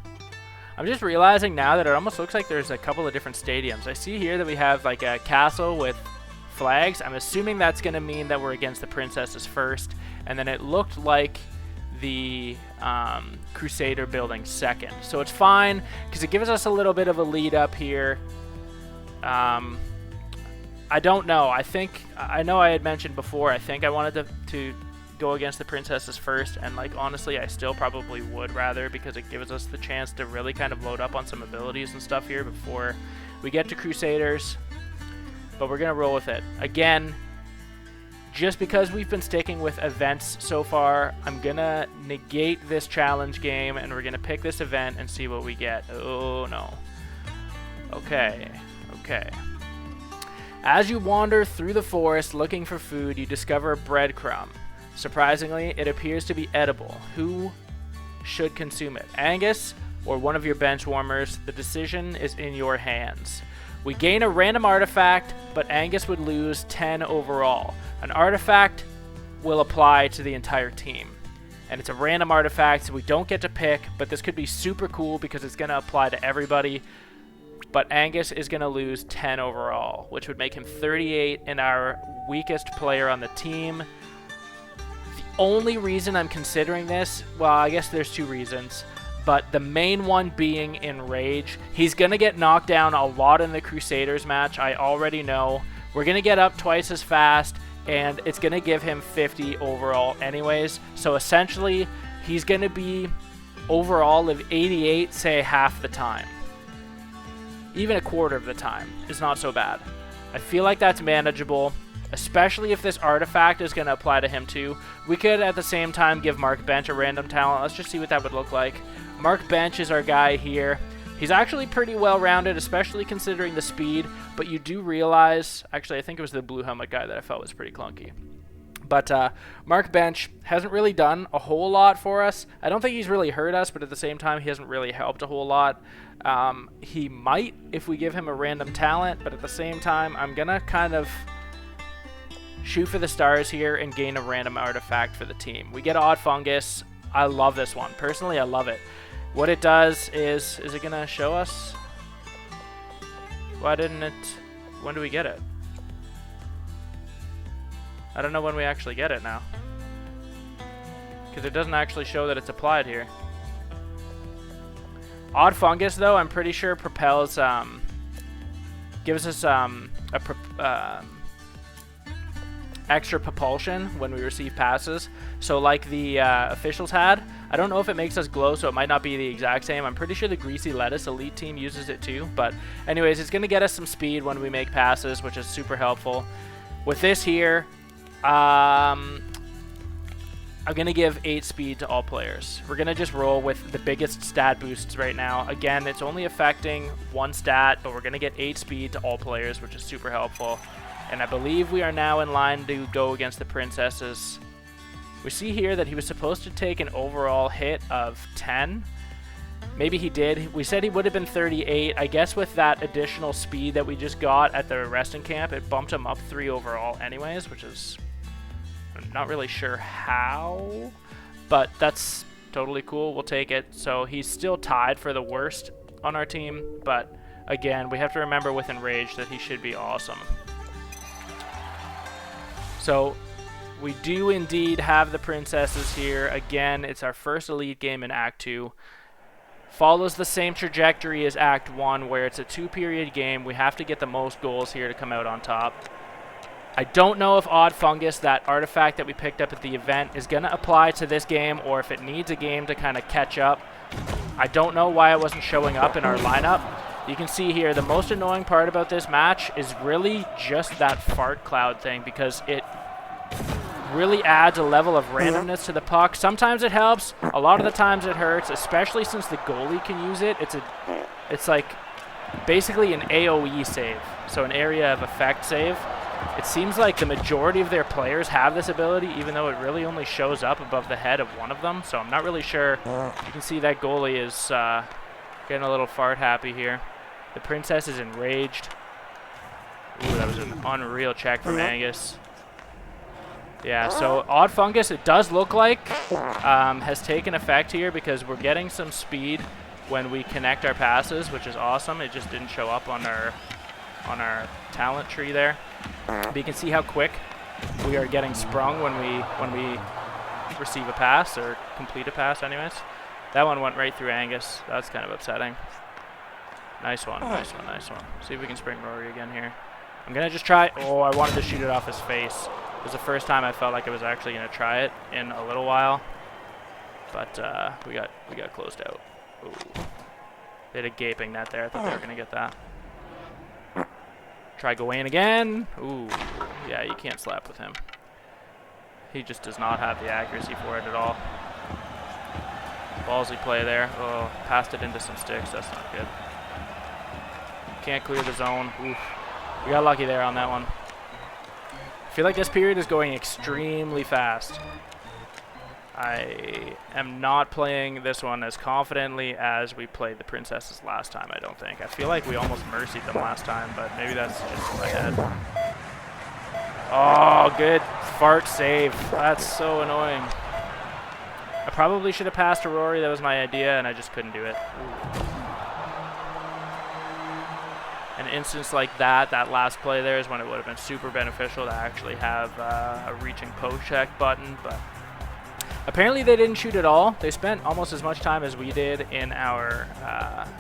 S1: I'm just realizing now that it almost looks like there's a couple of different stadiums. I see here that we have like a castle with flags. I'm assuming that's going to mean that we're against the princesses first, and then it looked like the Crusader building second. So it's fine because it gives us a little bit of a lead up here. I don't know. I know I had mentioned before, I think I wanted to go against the princesses first, and like honestly I still probably would rather, because it gives us the chance to really kind of load up on some abilities and stuff here before we get to Crusaders. But we're gonna roll with it. Again, just because we've been sticking with events so far, I'm gonna negate this challenge game and we're gonna pick this event and see what we get. Oh no. Okay. As you wander through the forest looking for food, you discover a breadcrumb. Surprisingly, it appears to be edible. Who should consume it? Angus or one of your bench warmers? The decision is in your hands. We gain a random artifact, but Angus would lose 10 overall. An artifact will apply to the entire team. And it's a random artifact, so we don't get to pick, but this could be super cool because it's going to apply to everybody. But Angus is going to lose 10 overall, which would make him 38 and our weakest player on the team. The only reason I'm considering this, well, I guess there's two reasons, but the main one being Enraged. He's going to get knocked down a lot in the Crusaders match, I already know. We're going to get up twice as fast, and it's going to give him 50 overall anyways. So essentially, he's going to be overall of 88, say half the time. Even a quarter of the time is not so bad. I feel like that's manageable, especially if this artifact is going to apply to him too. We could at the same time give Mark Bench a random talent. Let's just see what that would look like. Mark Bench is our guy here. He's actually pretty well-rounded, especially considering the speed, but you do realize, actually I think it was the blue helmet guy that I felt was pretty clunky. But Mark Bench hasn't really done a whole lot for us. I don't think he's really hurt us, but at the same time, he hasn't really helped a whole lot. He might if we give him a random talent, but at the same time, I'm going to kind of shoot for the stars here and gain a random artifact for the team. We get Odd Fungus. I love this one. Personally, I love it. What it does is it going to show us? Why didn't it? When do we get it? I don't know when we actually get it now, because it doesn't actually show that it's applied here. Odd Fungus, though, I'm pretty sure propels, gives us extra propulsion when we receive passes. So like the officials had, I don't know if it makes us glow, so it might not be the exact same. I'm pretty sure the Greasy Lettuce Elite team uses it too. But anyways, it's going to get us some speed when we make passes, which is super helpful. With this here, I'm going to give 8 speed to all players. We're going to just roll with the biggest stat boosts right now. Again, it's only affecting one stat, but we're going to get 8 speed to all players, which is super helpful. And I believe we are now in line to go against the princesses. We see here that he was supposed to take an overall hit of 10. Maybe he did. We said he would have been 38. I guess with that additional speed that we just got at the resting camp, it bumped him up 3 overall anyways, which is... I'm not really sure how, but that's totally cool. We'll take it. So he's still tied for the worst on our team, but again, we have to remember with Enraged that he should be awesome. So we do indeed have the princesses here. Again, it's our first elite game in Act 2. Follows the same trajectory as Act 1, where it's a 2-period game. We have to get the most goals here to come out on top. I don't know if Odd Fungus, that artifact that we picked up at the event, is going to apply to this game, or if it needs a game to kind of catch up. I don't know why it wasn't showing up in our lineup. You can see here, the most annoying part about this match is really just that fart cloud thing, because it really adds a level of randomness to the puck. Sometimes it helps, a lot of the times it hurts, especially since the goalie can use it. It's like basically an AoE save, so an area of effect save. It seems like the majority of their players have this ability, even though it really only shows up above the head of one of them, so I'm not really sure. You can see that goalie is getting a little fart happy here. The princess is Enraged. Ooh, that was an unreal check from Angus. Yeah, so Odd Fungus, it does look like, has taken effect here because we're getting some speed when we connect our passes, which is awesome. It just didn't show up on our talent tree there. But you can see how quick we are getting sprung when we receive a pass or complete a pass anyways. That one went right through Angus. That's kind of upsetting. Nice one, nice one, nice one. See if we can spring Rory again here. I'm going to just try. Oh, I wanted to shoot it off his face. It was the first time I felt like I was actually going to try it in a little while. But we got closed out. Ooh. They had a gaping net there. I thought they were going to get that. Try Gawain again. Ooh. Yeah, you can't slap with him. He just does not have the accuracy for it at all. Ballsy play there. Oh, passed it into some sticks. That's not good. Can't clear the zone. Oof. We got lucky there on that one. I feel like this period is going extremely fast. I am not playing this one as confidently as we played the princesses last time, I don't think. I feel like we almost mercied them last time, but maybe that's just in my head. Oh, good fart save. That's so annoying. I probably should have passed to Rory. That was my idea, and I just couldn't do it. Ooh. An instance like that last play there is when it would have been super beneficial to actually have a reaching post check button, but apparently they didn't shoot at all. They spent almost as much time as we did in our,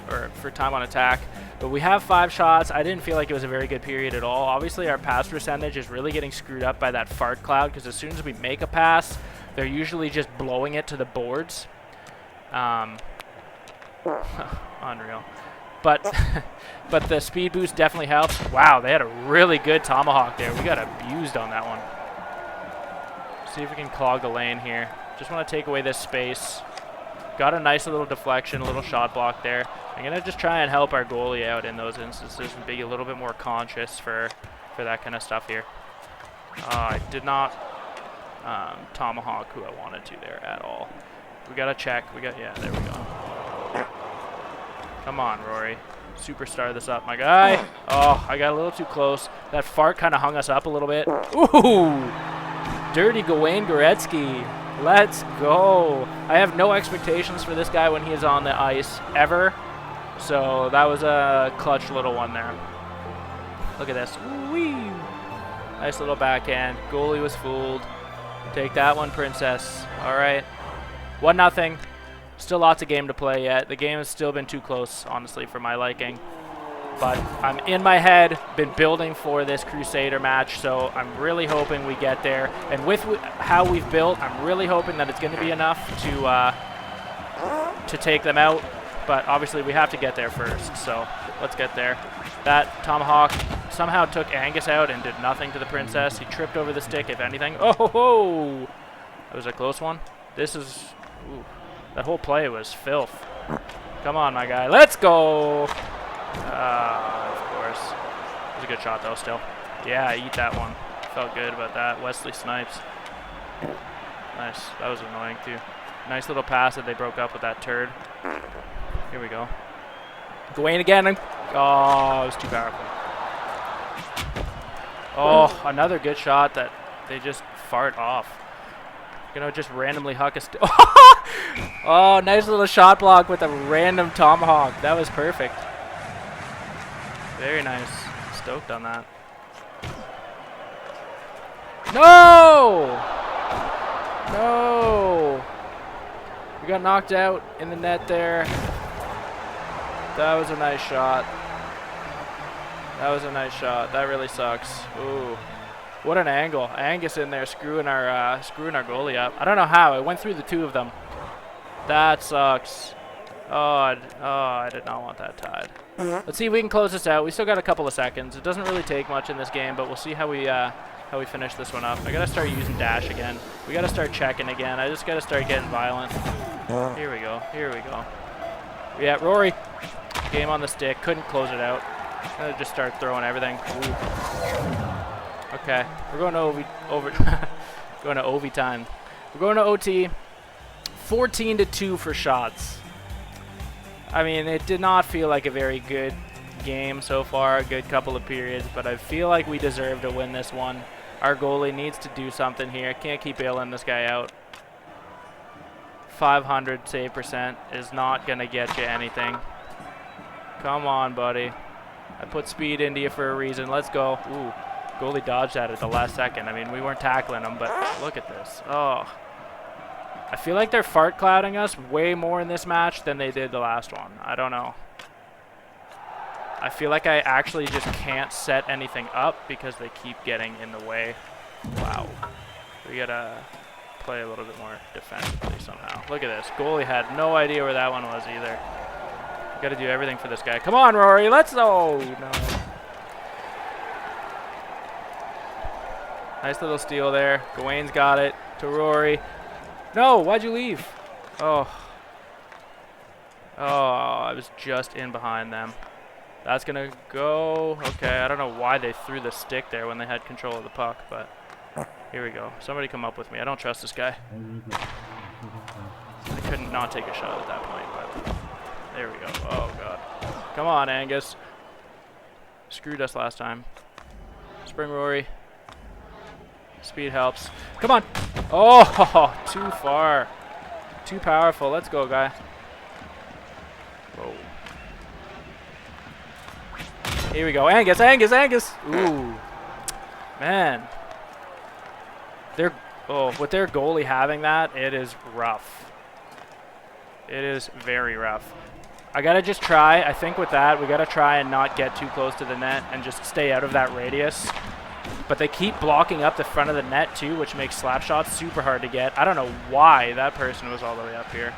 S1: or for time on attack, but we have 5 shots. I didn't feel like it was a very good period at all. Obviously our pass percentage is really getting screwed up by that fart cloud, because as soon as we make a pass, they're usually just blowing it to the boards. Unreal. But but the speed boost definitely helps. Wow, they had a really good Tomahawk there. We got abused on that one. See if we can clog the lane here. Just want to take away this space. Got a nice little deflection, a little shot block there. I'm going to just try and help our goalie out in those instances and be a little bit more conscious for that kind of stuff here. I did not Tomahawk who I wanted to there at all. We got to check. Yeah, there we go. Come on, Rory. Superstar this up, my guy. Oh, I got a little too close. That fart kind of hung us up a little bit. Ooh! Dirty Gawain Guretski. Let's go. I have no expectations for this guy when he is on the ice, ever. So that was a clutch little one there. Look at this. Whee! Nice little backhand. Goalie was fooled. Take that one, princess. All right. 1-0. Still lots of game to play yet. The game has still been too close, honestly, for my liking. But I'm in my head, been building for this Crusader match, so I'm really hoping we get there. And with how we've built, I'm really hoping that it's going to be enough to take them out. But obviously, we have to get there first, so let's get there. That Tomahawk somehow took Angus out and did nothing to the princess. He tripped over the stick, if anything. Oh, ho, ho. That was a close one. This is... Ooh. That whole play was filth. Come on, my guy. Let's go! Of course. It was a good shot, though, still. Yeah, eat that one. Felt good about that. Wesley Snipes. Nice. That was annoying, too. Nice little pass that they broke up with that turd. Here we go. Gawain again. Oh, it was too powerful. Oh, another good shot that they just fart off. Gonna just randomly huck a stick. Oh, nice little shot block with a random Tomahawk. That was perfect. Very nice. Stoked on that. No! No! We got knocked out in the net there. That was a nice shot. That was a nice shot. That really sucks. Ooh. What an angle. Angus in there screwing our goalie up. I don't know how. It went through the 2 of them. That sucks. Oh, I did not want that tied. Let's see if we can close this out. We still got a couple of seconds. It doesn't really take much in this game, but we'll see how we finish this one up. I got to start using dash again. We got to start checking again. I just got to start getting violent. Here we go. Here we go. Yeah, Rory. Game on the stick. Couldn't close it out. Gonna just start throwing everything. Ooh. Okay, we're going to going to overtime. We're going to OT. 14-2 for shots. I mean, it did not feel like a very good game so far. A good couple of periods, but I feel like we deserve to win this one. Our goalie needs to do something here. Can't keep bailing this guy out. 500 save percent is not going to get you anything. Come on, buddy. I put speed into you for a reason. Let's go. Ooh, goalie dodged that at the last second. I mean, we weren't tackling him, but look at this. Oh. I feel like they're fart clouding us way more in this match than they did the last one. I don't know. I feel like I actually just can't set anything up because they keep getting in the way. Wow. We gotta play a little bit more defensively somehow. Look at this. Goalie had no idea where that one was either. Gotta do everything for this guy. Come on, Rory. Let's... Oh, no. Nice little steal there. Gawain's got it to Rory. No, why'd you leave? Oh. Oh, I was just in behind them. That's going to go. Okay, I don't know why they threw the stick there when they had control of the puck, but here we go. Somebody come up with me. I don't trust this guy. I couldn't not take a shot at that point, but there we go. Oh, God. Come on, Angus. Screwed us last time. Spring Rory. Speed helps. Come on. Oh, too far. Too powerful. Let's go, guy. Whoa. Here we go. Angus, Angus, Angus. Ooh. Man. They're, with their goalie having that, it is rough. It is very rough. I got to just try. I think with that, we got to try and not get too close to the net and just stay out of that radius. But they keep blocking up the front of the net, too, which makes slap shots super hard to get. I don't know why that person was all the way up here.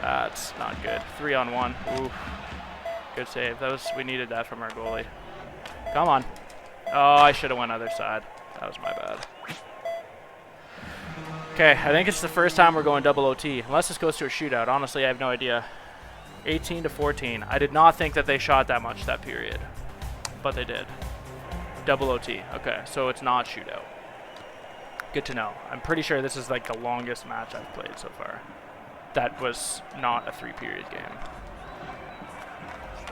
S1: That's not good. 3-on-1. Ooh. Good save. That was, we needed that from our goalie. Come on. Oh, I should have went other side. That was my bad. Okay, I think it's the first time we're going double OT. Unless this goes to a shootout. Honestly, I have no idea. 18-14. I did not think that they shot that much that period. But they did. Double OT. Okay, so it's not shootout. Good to know. I'm pretty sure this is like the longest match I've played so far. That was not a 3-period game.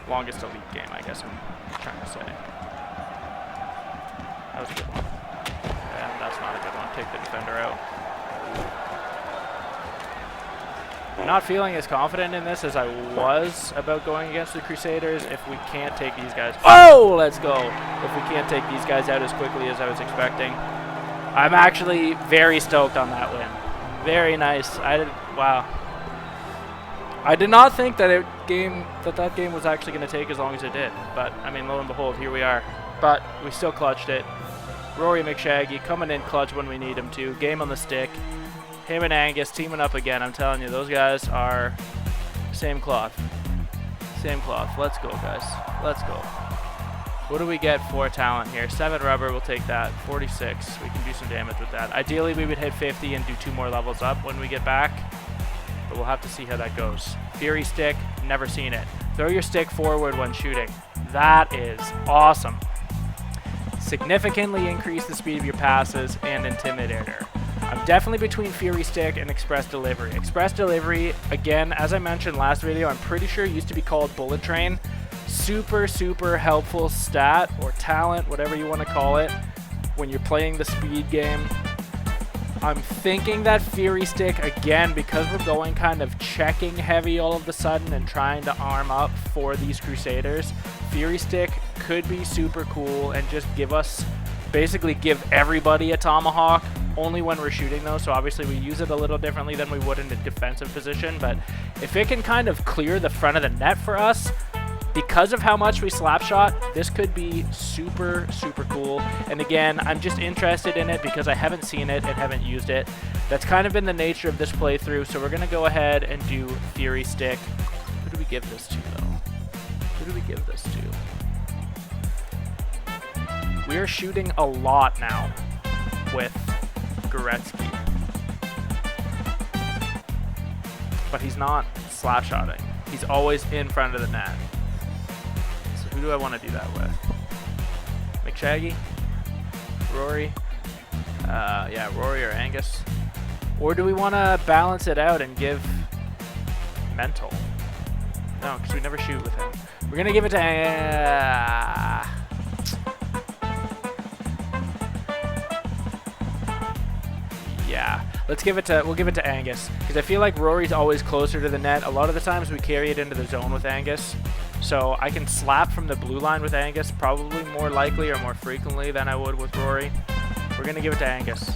S1: Longest elite game, I guess I'm trying to say. That was a good one. And that's not a good one. Take the defender out. I'm not feeling as confident in this as I was about going against the Crusaders if we can't take these guys. Oh, let's go. If we can't take these guys out as quickly as I was expecting. I'm actually very stoked on that win. Very nice. Wow. I did not think that that game was actually going to take as long as it did. But, I mean, lo and behold, here we are. But we still clutched it. Rory McShaggy coming in clutch when we need him to. Game on the stick. Him and Angus teaming up again. I'm telling you, those guys are same cloth. Same cloth. Let's go, guys. Let's go. What do we get for talent here? 7 rubber, we'll take that. 46. We can do some damage with that. Ideally, we would hit 50 and do 2 more levels up when we get back. But we'll have to see how that goes. Fury stick, never seen it. Throw your stick forward when shooting. That is awesome. Significantly increase the speed of your passes and Intimidator. I'm definitely between Fury Stick and Express Delivery. Express Delivery, again, as I mentioned last video, I'm pretty sure it used to be called Bullet Train. Super, super helpful stat or talent, whatever you want to call it, when you're playing the speed game. I'm thinking that Fury Stick, again, because we're going kind of checking heavy all of a sudden and trying to arm up for these Crusaders, Fury Stick could be super cool and just basically give everybody a Tomahawk, only when we're shooting though, so obviously we use it a little differently than we would in a defensive position, but if it can kind of clear the front of the net for us, because of how much we slap shot, this could be super, super cool. And again, I'm just interested in it because I haven't seen it and haven't used it. That's kind of been the nature of this playthrough, so we're going to go ahead and do Fury Stick. Who do we give this to, though? Who do we give this to? We are shooting a lot now with Guretski. But he's not slap shotting. He's always in front of the net. Who do I want to do that with? McShaggy? Rory? Yeah, Rory or Angus. Or do we want to balance it out and give Mental? No, because we never shoot with him. We're going to give it to... Yeah, we'll give it to Angus, because I feel like Rory's always closer to the net. A lot of the times we carry it into the zone with Angus, so I can slap from the blue line with Angus probably more likely or more frequently than I would with Rory. We're gonna give it to Angus.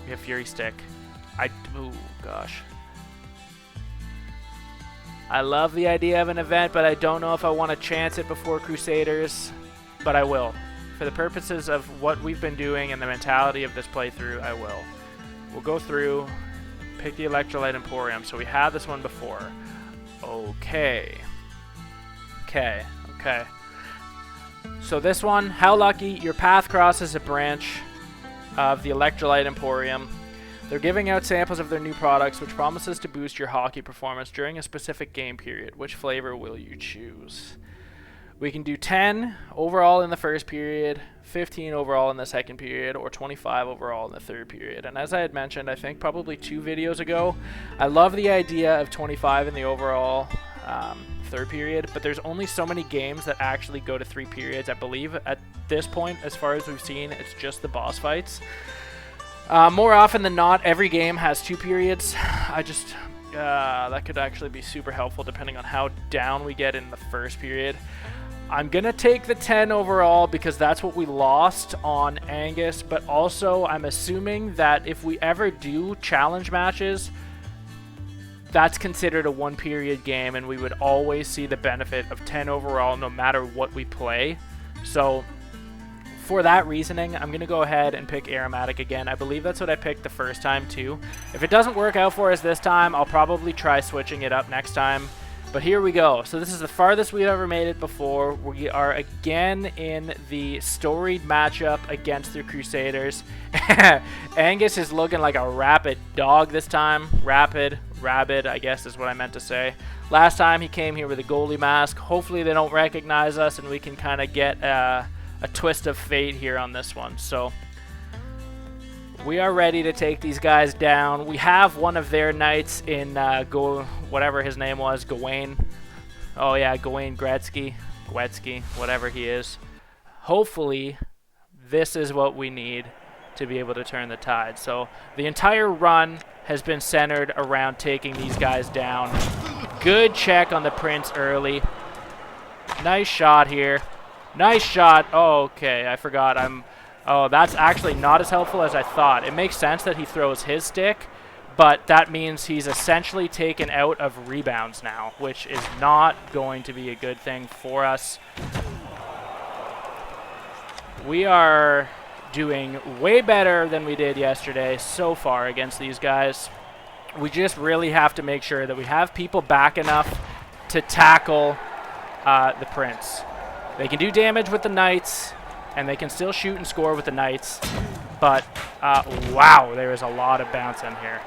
S1: We have Fury Stick. Oh gosh. I love the idea of an event, but I don't know if I want to chance it before Crusaders, but I will. For the purposes of what we've been doing and the mentality of this playthrough, I will. We'll go through, pick the Electrolyte Emporium. So we had this one before. Okay. So this one, how lucky, your path crosses a branch of the Electrolyte Emporium. They're giving out samples of their new products, which promises to boost your hockey performance during a specific game period. Which flavor will you choose? We can do 10 overall in the first period, 15 overall in the second period, or 25 overall in the third period. And as I had mentioned, I think probably 2 videos ago, I love the idea of 25 in the overall third period, but there's only so many games that actually go to 3 periods. I believe at this point, as far as we've seen, it's just the boss fights. More often than not, every game has 2 periods. That could actually be super helpful depending on how down we get in the first period. I'm going to take the 10 overall because that's what we lost on Angus, but also I'm assuming that if we ever do challenge matches, that's considered a 1 period game, and we would always see the benefit of 10 overall no matter what we play. So for that reasoning, I'm going to go ahead and pick Aromatic again. I believe that's what I picked the first time too. If it doesn't work out for us this time, I'll probably try switching it up next time. But here we go. So this is the farthest we've ever made it before. We are again in the storied matchup against the Crusaders. Angus is looking like a rapid dog this time. Rabid, I guess is what I meant to say. Last time he came here with a goalie mask. Hopefully they don't recognize us and we can kind of get a twist of fate here on this one. So we are ready to take these guys down. We have one of their knights in whatever his name was, Gawain. Oh yeah, Gawain Guretski, whatever he is. Hopefully, this is what we need to be able to turn the tide. So the entire run has been centered around taking these guys down. Good check on the Prince early. Nice shot here. Nice shot. Oh, okay, I forgot. Oh, that's actually not as helpful as I thought. It makes sense that he throws his stick, but that means he's essentially taken out of rebounds now, which is not going to be a good thing for us. We are doing way better than we did yesterday so far against these guys. We just really have to make sure that we have people back enough to tackle the Prince. They can do damage with the Knights, and they can still shoot and score with the Knights, but wow, there is a lot of bounce in here.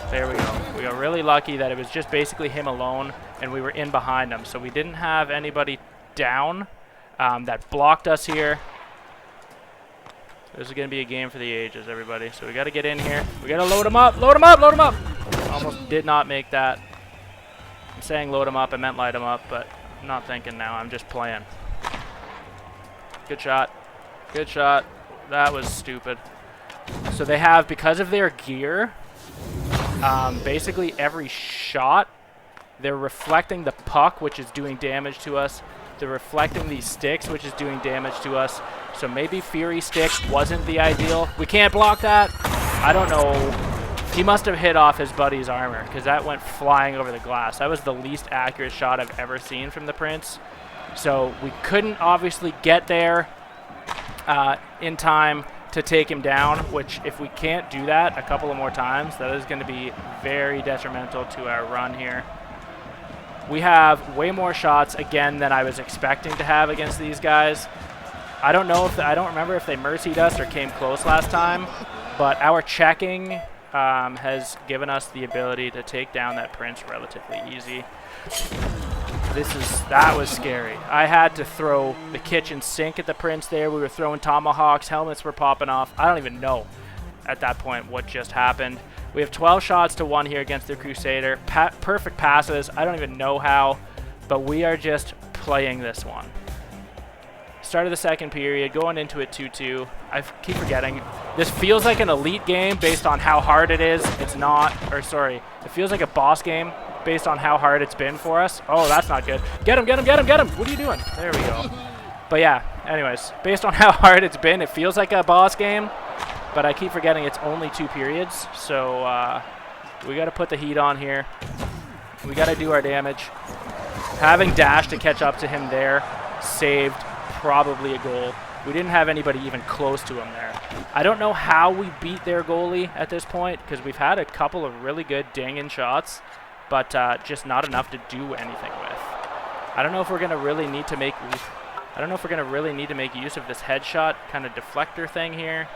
S1: There we go. We got really lucky that it was just basically him alone, and we were in behind him, so we didn't have anybody down that blocked us here. This is going to be a game for the ages, everybody, so we got to get in here. We got to load him up, load him up, load him up! Almost did not make that. I'm saying load him up, I meant light him up, but I'm not thinking now, I'm just playing. Good shot. Good shot. That was stupid. So they have, because of their gear, basically every shot, they're reflecting the puck, which is doing damage to us. They're reflecting these sticks, which is doing damage to us. So maybe Fury Stick wasn't the ideal. We can't block that. I don't know. He must have hit off his buddy's armor, because that went flying over the glass. That was the least accurate shot I've ever seen from the Prince. So we couldn't obviously get there in time to take him down, which if we can't do that a couple of more times, that is going to be very detrimental to our run here. We have way more shots again than I was expecting to have against these guys. I don't know if I don't remember if they mercied us or came close last time, but our checking has given us the ability to take down that Prince relatively easy. That was scary. I had to throw the kitchen sink at the Prince there. We were throwing tomahawks. Helmets were popping off. I don't even know at that point what just happened. We have 12 shots to 1 here against the Crusader. Perfect passes. I don't even know how, but we are just playing this one. start of the second period, going into it 2-2. I keep forgetting. This feels like an elite game based on how hard it is. It's not, or sorry, it feels like a boss game based on how hard it's been for us. Oh, that's not good. Get him, get him, get him, get him. What are you doing? There we go. But yeah, anyways, based on how hard it's been, it feels like a boss game, but I keep forgetting it's only 2 periods. So we got to put the heat on here. We got to do our damage. Having dash to catch up to him there saved probably a goal. We didn't have anybody even close to him there. I don't know how we beat their goalie at this point because we've had a couple of really good dinging shots, but just not enough to do anything with. I don't know if we're gonna really need to make. I don't know if we're gonna really need to make use of this headshot kind of deflector thing here,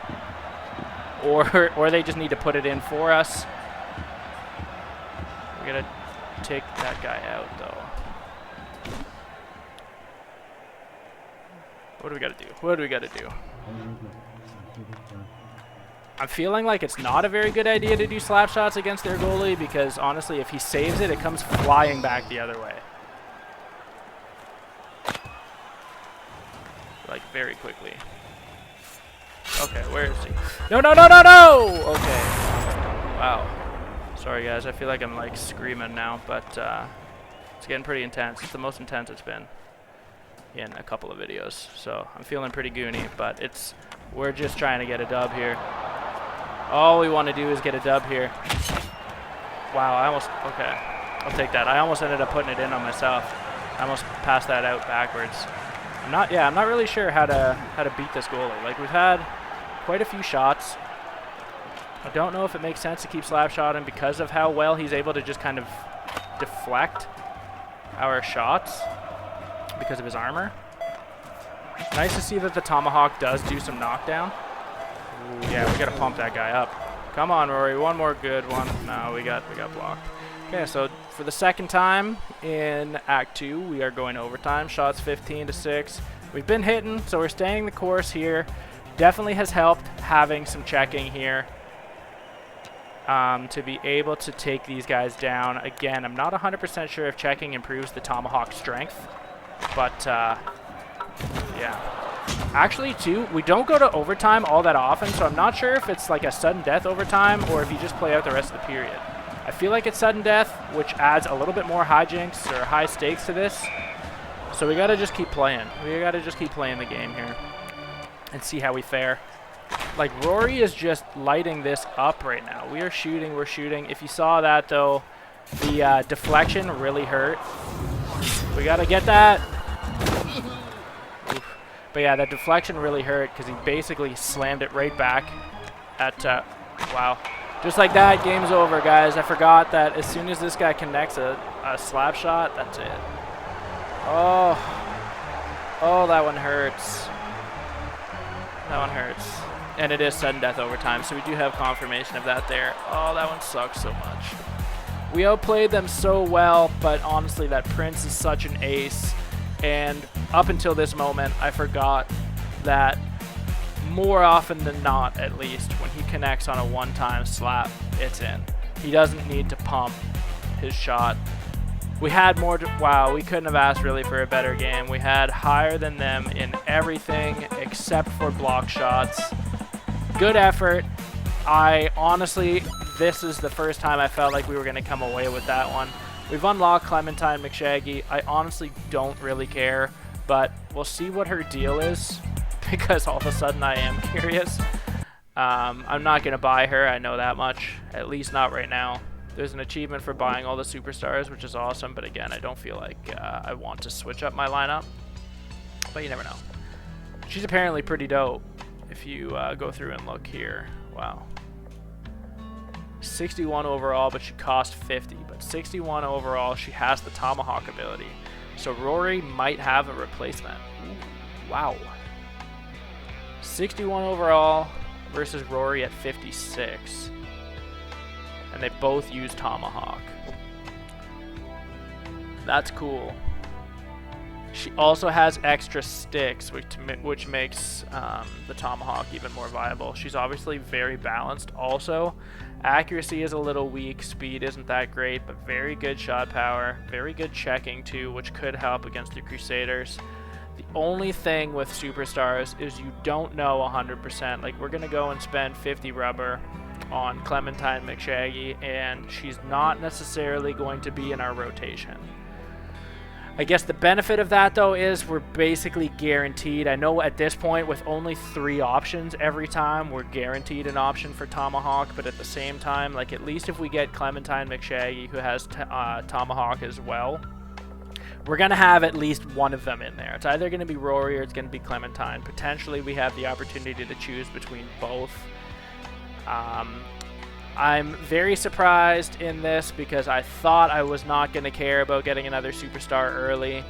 S1: or they just need to put it in for us. We're gonna take that guy out though. What do we got to do? What do we got to do? I'm feeling like it's not a very good idea to do slap shots against their goalie because, honestly, if he saves it, it comes flying back the other way. Like, very quickly. Okay, where is he? No, no, no, no, no! Okay. Wow. Sorry, guys. I feel like I'm, like, screaming now, but it's getting pretty intense. It's the most intense it's been in a couple of videos, so I'm feeling pretty goony, but we're just trying to get a dub here. All we want to do is get a dub here. Wow, okay, I'll take that. I almost ended up putting it in on myself. I almost passed that out backwards. I'm not really sure how to beat this goalie. Like, we've had quite a few shots. I don't know if it makes sense to keep slap shotting because of how well he's able to just kind of deflect our shots because of his armor. Nice to see that the Tomahawk does do some knockdown. Ooh, yeah, we gotta pump that guy up. Come on, Rory, one more good one. No, we got blocked. Okay, so for the second time in Act 2, we are going overtime. Shots 15-6. We've been hitting, so we're staying the course here. Definitely has helped having some checking here to be able to take these guys down. Again, I'm not 100% sure if checking improves the Tomahawk strength. But, yeah. Actually, too, we don't go to overtime all that often, so I'm not sure if it's like a sudden death overtime or if you just play out the rest of the period. I feel like it's sudden death, which adds a little bit more hijinks or high stakes to this. So we got to just keep playing. We got to just keep playing the game here and see how we fare. Like, Rory is just lighting this up right now. We are shooting, we're shooting. If you saw that, though, the deflection really hurt. We got to get that. Oof. But yeah, that deflection really hurt because he basically slammed it right back at, wow. Just like that, game's over, guys. I forgot that as soon as this guy connects a slap shot, that's it. Oh, that one hurts. That one hurts. And it is sudden death overtime, so we do have confirmation of that there. Oh, that one sucks so much. We outplayed them so well, but honestly, that Prince is such an ace. And up until this moment, I forgot that more often than not, at least, when he connects on a one-time slap, it's in. He doesn't need to pump his shot. We had more, wow, we couldn't have asked really for a better game. We had higher than them in everything except for block shots. Good effort. I honestly, this is the first time I felt like we were going to come away with that one. We've unlocked Clementine McShaggy. I honestly don't really care, but we'll see what her deal is because all of a sudden I am curious. I'm not going to buy her, I know that much, at least not right now. There's an achievement for buying all the superstars, which is awesome, but again, I don't feel like I want to switch up my lineup, but you never know. She's apparently pretty dope if you go through and look here. Wow. 61 overall, but she cost 50. But 61 overall, she has the Tomahawk ability. So Rory might have a replacement. Ooh, wow. 61 overall versus Rory at 56. And they both use Tomahawk. That's cool. She also has extra sticks, which makes the Tomahawk even more viable. She's obviously very balanced also. Accuracy is a little weak, speed isn't that great, but very good shot power, very good checking too, which could help against the Crusaders. The only thing with superstars is you don't know 100%. Like, we're going to go and spend 50 rubber on Clementine McShaggy, and she's not necessarily going to be in our rotation. I guess the benefit of that, though, is we're basically guaranteed. I know at this point, with only 3 options every time, we're guaranteed an option for Tomahawk, but at the same time, like, at least if we get Clementine McShaggy, who has Tomahawk as well, we're going to have at least one of them in there. It's either going to be Rory or it's going to be Clementine. Potentially, we have the opportunity to choose between both. I'm very surprised in this because I thought I was not going to care about getting another superstar early.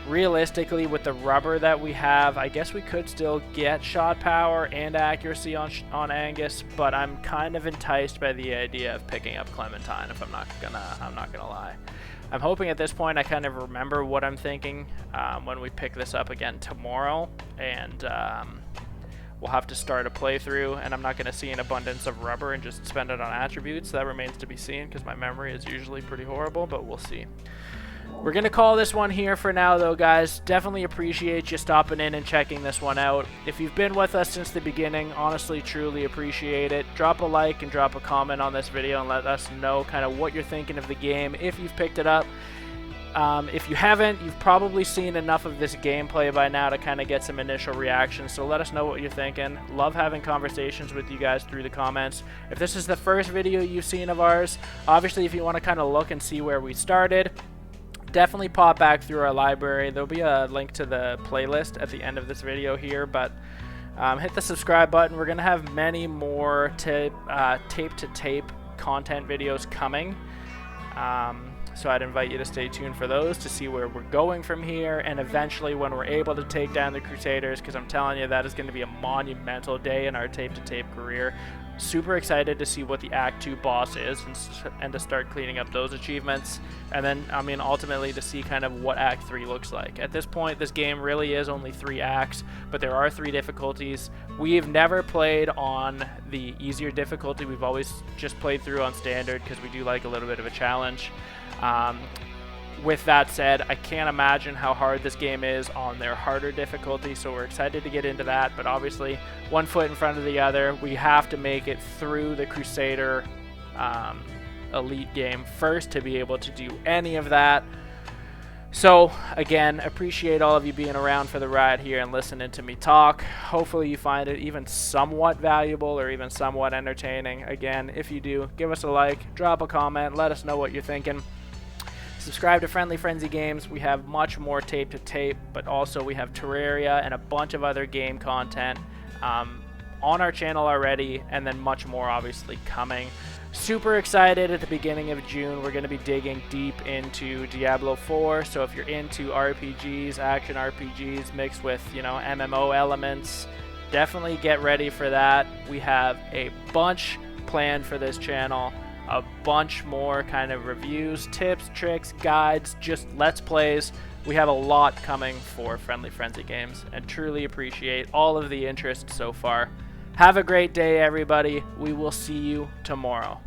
S1: Realistically, with the rubber that we have, I guess we could still get shot power and accuracy on Angus, but I'm kind of enticed by the idea of picking up Clementine. If I'm not gonna lie. I'm hoping at this point I kind of remember what I'm thinking when we pick this up again tomorrow, and we'll have to start a playthrough, and I'm not going to see an abundance of rubber and just spend it on attributes. That remains to be seen because my memory is usually pretty horrible, but we'll see. We're going to call this one here for now, though, guys. Definitely appreciate you stopping in and checking this one out. If you've been with us since the beginning, honestly, truly appreciate it. Drop a like and drop a comment on this video and let us know kind of what you're thinking of the game if you've picked it up. If you haven't, you've probably seen enough of this gameplay by now to kind of get some initial reactions, so let us know what you're thinking. Love having conversations with you guys through the comments. If this is the first video you've seen of ours, obviously if you want to kind of look and see where we started, definitely pop back through our library. There'll be a link to the playlist at the end of this video here, but hit the subscribe button. We're going to have many more tape-to-tape content videos coming. So I'd invite you to stay tuned for those to see where we're going from here, and eventually when we're able to take down the Crusaders, because I'm telling you that is going to be a monumental day in our tape-to-tape career. Super excited to see what the Act 2 boss is and to start cleaning up those achievements, and then I mean ultimately to see kind of what Act 3 looks like. At this point this game really is only 3 acts, but there are 3 difficulties. We've never played on the easier difficulty. We've always just played through on standard because we do like a little bit of a challenge. With that said, I can't imagine how hard this game is on their harder difficulty, so we're excited to get into that, but obviously one foot in front of the other. We have to make it through the Crusader Elite game first to be able to do any of that. So again, appreciate all of you being around for the ride here and listening to me talk. Hopefully you find it even somewhat valuable or even somewhat entertaining. Again, if you do, give us a like, drop a comment, let us know what you're thinking. Subscribe to Friendly Frenzy Games. We have much more tape-to-tape, but also we have Terraria and a bunch of other game content on our channel already, and then much more obviously coming. Super excited at the beginning of June. We're going to be digging deep into Diablo 4, so if you're into RPGs, action RPGs mixed with, you know, MMO elements, definitely get ready for that. We have a bunch planned for this channel. A bunch more kind of reviews, tips, tricks, guides, just Let's Plays. We have a lot coming for Friendly Frenzy Games and truly appreciate all of the interest so far. Have a great day, everybody. We will see you tomorrow.